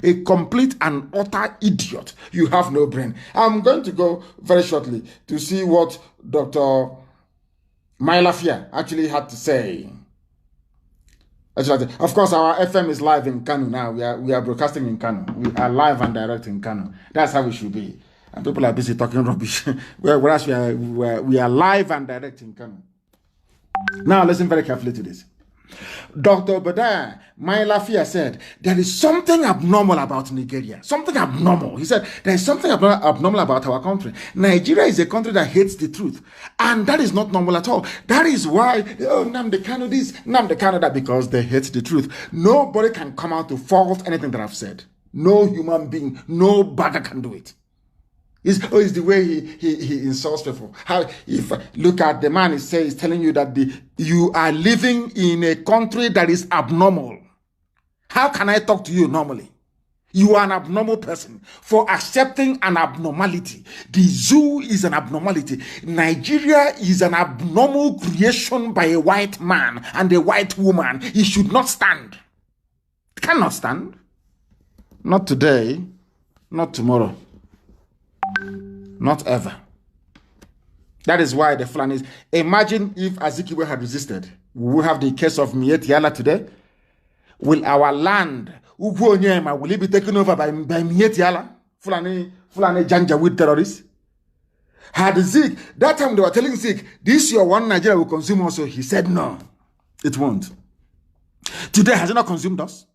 A complete and utter idiot. You have no brain. I'm going to go very shortly to see what Dr. Mailafia actually had to say. Of course, our FM is live in KADNU now. We are broadcasting in KADNU. We are live and direct in KADNU. That's how we should be. And people are busy talking rubbish. Whereas we are live and direct in KADNU. Now, listen very carefully to this. Dr. Badaya Mailafia said, there is something abnormal about Nigeria. Something abnormal. He said, there is something abnormal about our country. Nigeria is a country that hates the truth. And that is not normal at all. That is why, NNAMDl Kanu this, NNAMDl Kanu that, because they hate the truth. Nobody can come out to fault anything that I've said. No human being, no bagger can do it. It's the way he insults people. Look at the man, he's telling you that you are living in a country that is abnormal. How can I talk to you normally? You are an abnormal person for accepting an abnormality. The zoo is an abnormality. Nigeria is an abnormal creation by a white man and a white woman. It should not stand. It cannot stand. Not today, not tomorrow. Not ever. That is why the Fulanis, imagine if Azikiwe had resisted. We will have the case of Mietiala today. Will our land, will it be taken over by Mietiala Fulani Janjaweed terrorists. Had Zeke, that time they were telling Zeke, this your one Nigeria will consume also. He said no, it won't. Today, has it not consumed us?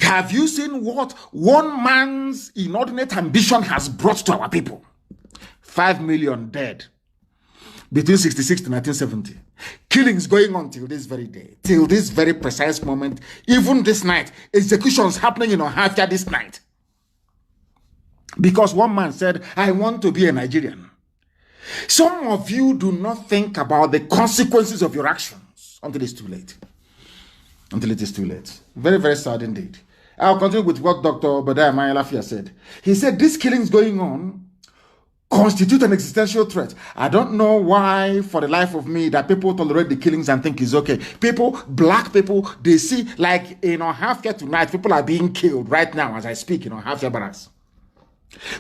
Have you seen what one man's inordinate ambition has brought to our people? 5 million dead between 66 to 1970. Killings going on till this very day, till this very precise moment. Even this night, executions happening in Ohafia this night. Because one man said, I want to be a Nigerian. Some of you do not think about the consequences of your actions until it's too late. Until it is too late. Very, very sad indeed. I'll continue with what Dr. Obadiah Mayalafia said. He said, these killings going on constitute an existential threat. I don't know why, for the life of me, that people tolerate the killings and think it's okay. People, black people, they see, like in Ohafia tonight, people are being killed right now as I speak in Ohafia barracks.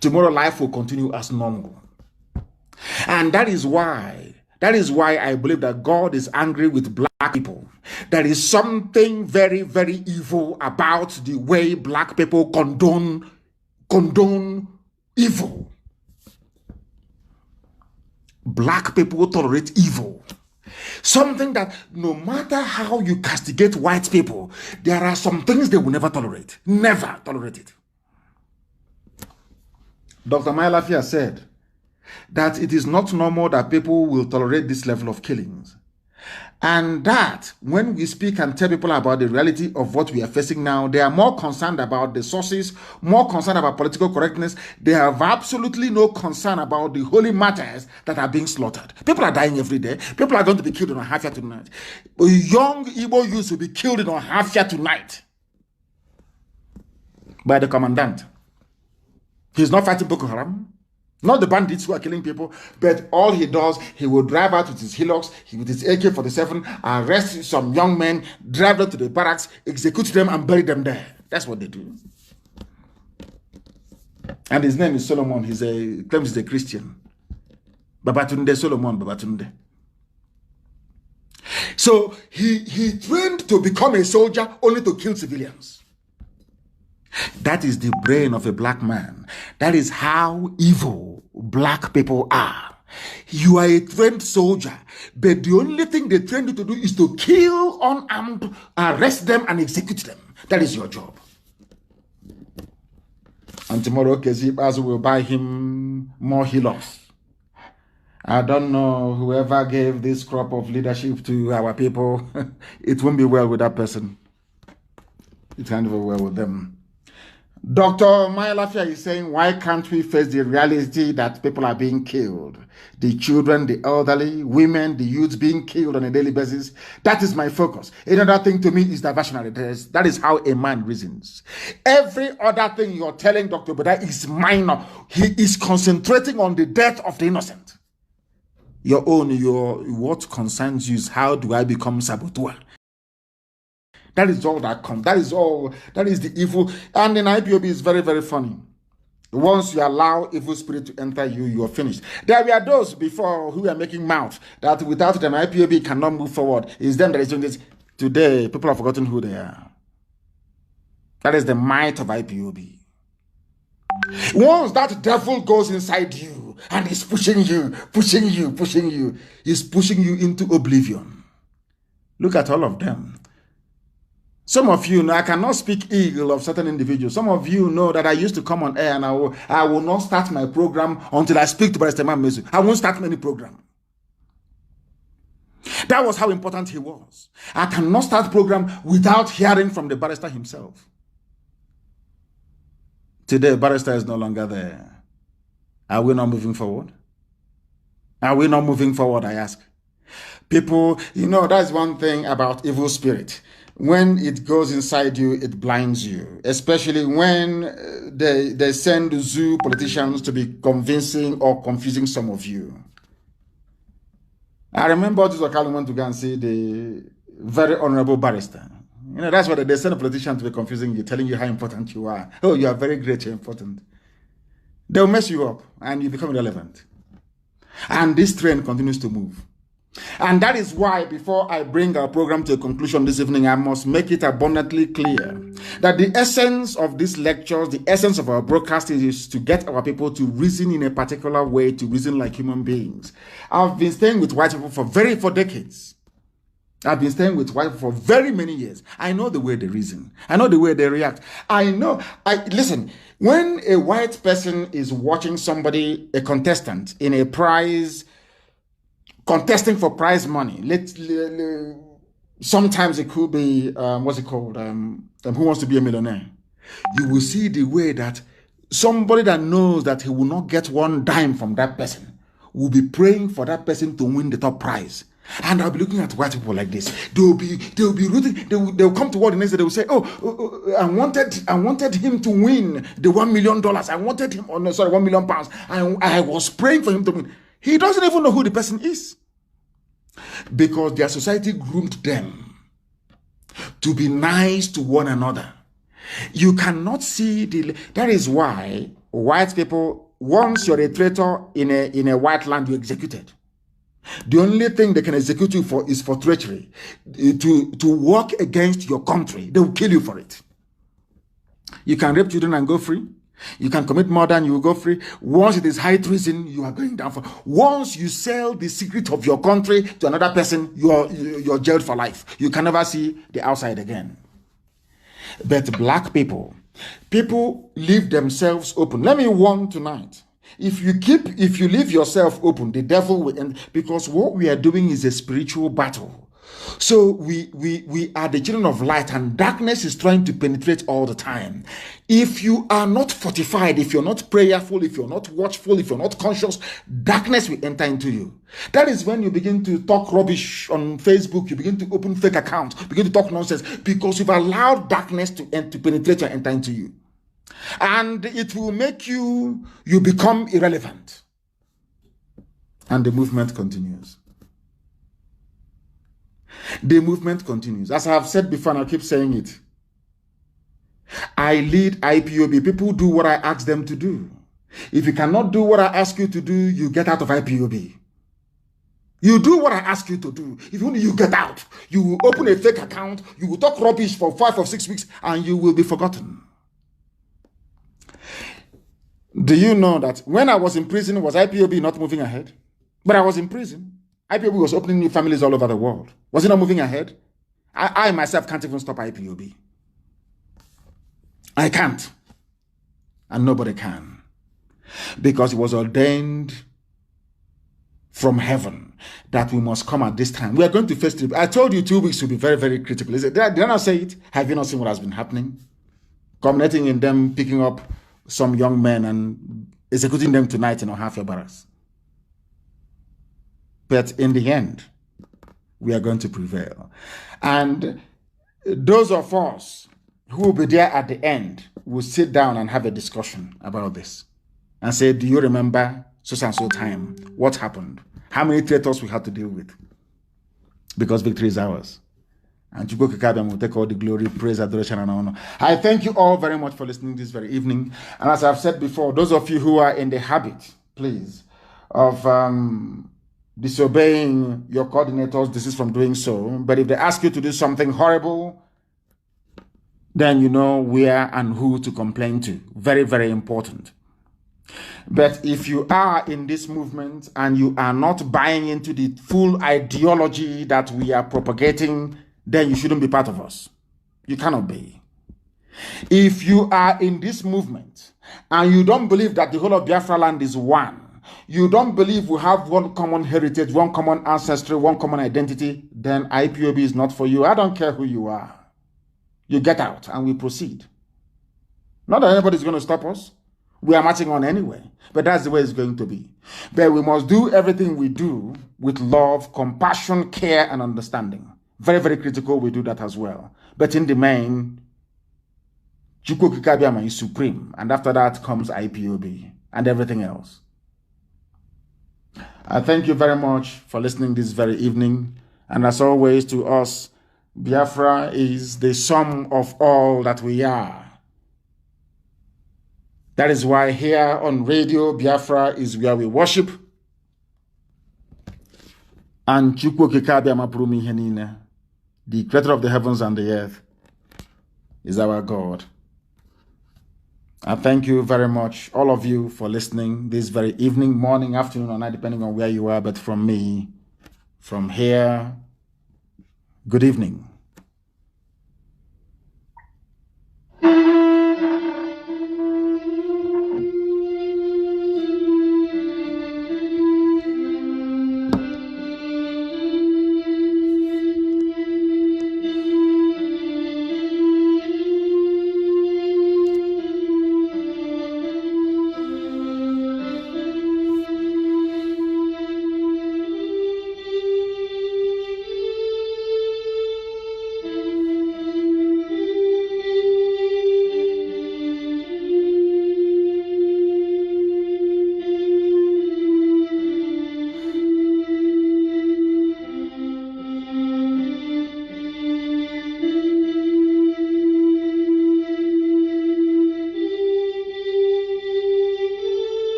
Tomorrow life will continue as normal. And that is why I believe that God is angry with black people. There is something very, very evil about the way black people condone evil. Black people tolerate evil. Something that no matter how you castigate white people, there are some things they will never tolerate. Never tolerate it. Dr. Mayalafia said that it is not normal that people will tolerate this level of killings. And that when we speak and tell people about the reality of what we are facing now, they are more concerned about the sources, more concerned about political correctness. They have absolutely no concern about the holy matters that are being slaughtered. People are dying every day. People are going to be killed in Ohafia tonight. Young Igbo youths will be killed in Ohafia tonight by the commandant. He's not fighting Boko Haram. Not the bandits who are killing people, but all he does, he will drive out with his hillocks, with his AK-47, arrest some young men, drive them to the barracks, execute them, and bury them there. That's what they do. And his name is Solomon. He claims he's a Christian. Babatunde Solomon Babatunde. So he trained to become a soldier only to kill civilians. That is the brain of a black man. That is how evil black people are. You are a trained soldier, but the only thing they train you to do is to kill unarmed, arrest them, and execute them. That is your job. And tomorrow, MAZl will buy him more hillocks. I don't know, whoever gave this crop of leadership to our people, it won't be well with that person. It can't be well with them. Dr. Mayalafia is saying, why can't we face the reality that people are being killed? The children, the elderly, women, the youths being killed on a daily basis. That is my focus. Another thing to me is diversionary. That is how a man reasons. Every other thing you're telling Dr. Obadiah is minor. He is concentrating on the death of the innocent. What concerns you is how do I become saboteur? That is all that comes. That is all. That is the evil. And in IPOB is very, very funny. Once you allow evil spirit to enter you, you are finished. There were those before who are making mouth that without them IPOB cannot move forward. It's them that is doing this. Today, people have forgotten who they are. That is the might of IPOB. Once that devil goes inside you and is pushing you, he's pushing you into oblivion. Look at all of them. Some of you know, I cannot speak ill of certain individuals. Some of you know that I used to come on air and I will not start my program until I speak to Barrister MAZl. I won't start any program. That was how important he was. I cannot start program without hearing from the barrister himself. Today, barrister is no longer there. Are we not moving forward? Are we not moving forward, I ask? People, you know, that's one thing about evil spirit. When it goes inside you, it blinds you. Especially when they send zoo politicians to be convincing or confusing some of you. I remember this Okalo went to go and see the very honorable barrister. You know, that's what they send a politician to be confusing you, telling you how important you are. Oh, you are very great, you're important. They'll mess you up and you become irrelevant. And this trend continues to move. And that is why, before I bring our program to a conclusion this evening, I must make it abundantly clear That the essence of these lectures, the essence of our broadcasting is to get our people to reason in a particular way, to reason like human beings. I've been staying with white people for decades. I've been staying with white people for very many years. I know the way they reason. I know the way they react. Listen, when a white person is watching somebody, a contestant in a prize, contesting for prize money, sometimes it could be, what's it called? Who Wants to Be a Millionaire? You will see the way that somebody that knows that he will not get one dime from that person will be praying for that person to win the top prize. And I'll be looking at white people like this. They'll be rooting. They'll come to work the next day. They will say, I wanted him to win the $1 million. I wanted him, £1 million. I was praying for him to win. He doesn't even know who the person is. Because their society groomed them to be nice to one another. You cannot see that is why white people, once you're a traitor in a white land, you're executed. The only thing they can execute you for is for treachery. To work against your country. They will kill you for it. You can rape children and go free. You can commit murder and you will go free. Once it is high treason, you are going down for. Once you sell the secret of your country to another person, you're jailed for life. You can never see the outside again. But black people leave themselves open. Let me warn tonight. If you leave yourself open, the devil will end, because what we are doing is a spiritual battle. So we are the children of light, and darkness is trying to penetrate all the time. If you are not fortified, if you're not prayerful, if you're not watchful, if you're not conscious, darkness will enter into you. That is when you begin to talk rubbish on Facebook, you begin to open fake accounts, begin to talk nonsense, because you've allowed darkness to penetrate and enter into you. And it will make you become irrelevant. And the movement continues. The movement continues. As I have said before, and I'll keep saying it. I lead IPOB. People do what I ask them to do. If you cannot do what I ask you to do, you get out of IPOB. You do what I ask you to do. If only you get out, you will open a fake account, you will talk rubbish for 5 or 6 weeks, and you will be forgotten. Do you know that when I was in prison, was IPOB not moving ahead? But I was in prison. IPOB was opening new families all over the world. Was it not moving ahead? I myself can't even stop IPOB. I can't. And nobody can. Because it was ordained from heaven that we must come at this time. We are going to face it. I told you 2 weeks will be very, very critical. Did I not say it? Have you not seen what has been happening? Culminating in them picking up some young men and executing them tonight in Ohafia Barracks. But in the end, we are going to prevail. And those of us who will be there at the end will sit down and have a discussion about this. And say, do you remember so and so time? What happened? How many traitors we had to deal with? Because victory is ours. And Chukwu Kikabiyama will take all the glory, praise, adoration, and honor. I thank you all very much for listening this very evening. And as I've said before, those of you who are in the habit, please, of disobeying your coordinators, this is from doing so. But if they ask you to do something horrible, then you know where and who to complain to. Very, very important. But if you are in this movement and you are not buying into the full ideology that we are propagating, then you shouldn't be part of us. You cannot be. If you are in this movement and you don't believe that the whole of Biafra land is one, you don't believe we have one common heritage, one common ancestry, one common identity, then IPOB is not for you. I don't care who you are. You get out and we proceed. Not that anybody's going to stop us. We are marching on anyway. But that's the way it's going to be. But we must do everything we do with love, compassion, care, and understanding. Very, very critical we do that as well. But in the main, Chukwu Kikabiyama is supreme. And after that comes IPOB and everything else. I thank you very much for listening this very evening. And as always to us, Biafra is the sum of all that we are. That is why here on radio, Biafra is where we worship. And Chukwu Kikabiyama Purumi Henina, the creator of the heavens and the earth, is our God. I thank you very much, all of you, for listening this very evening, morning, afternoon, or night, depending on where you are. But from me, from here, good evening.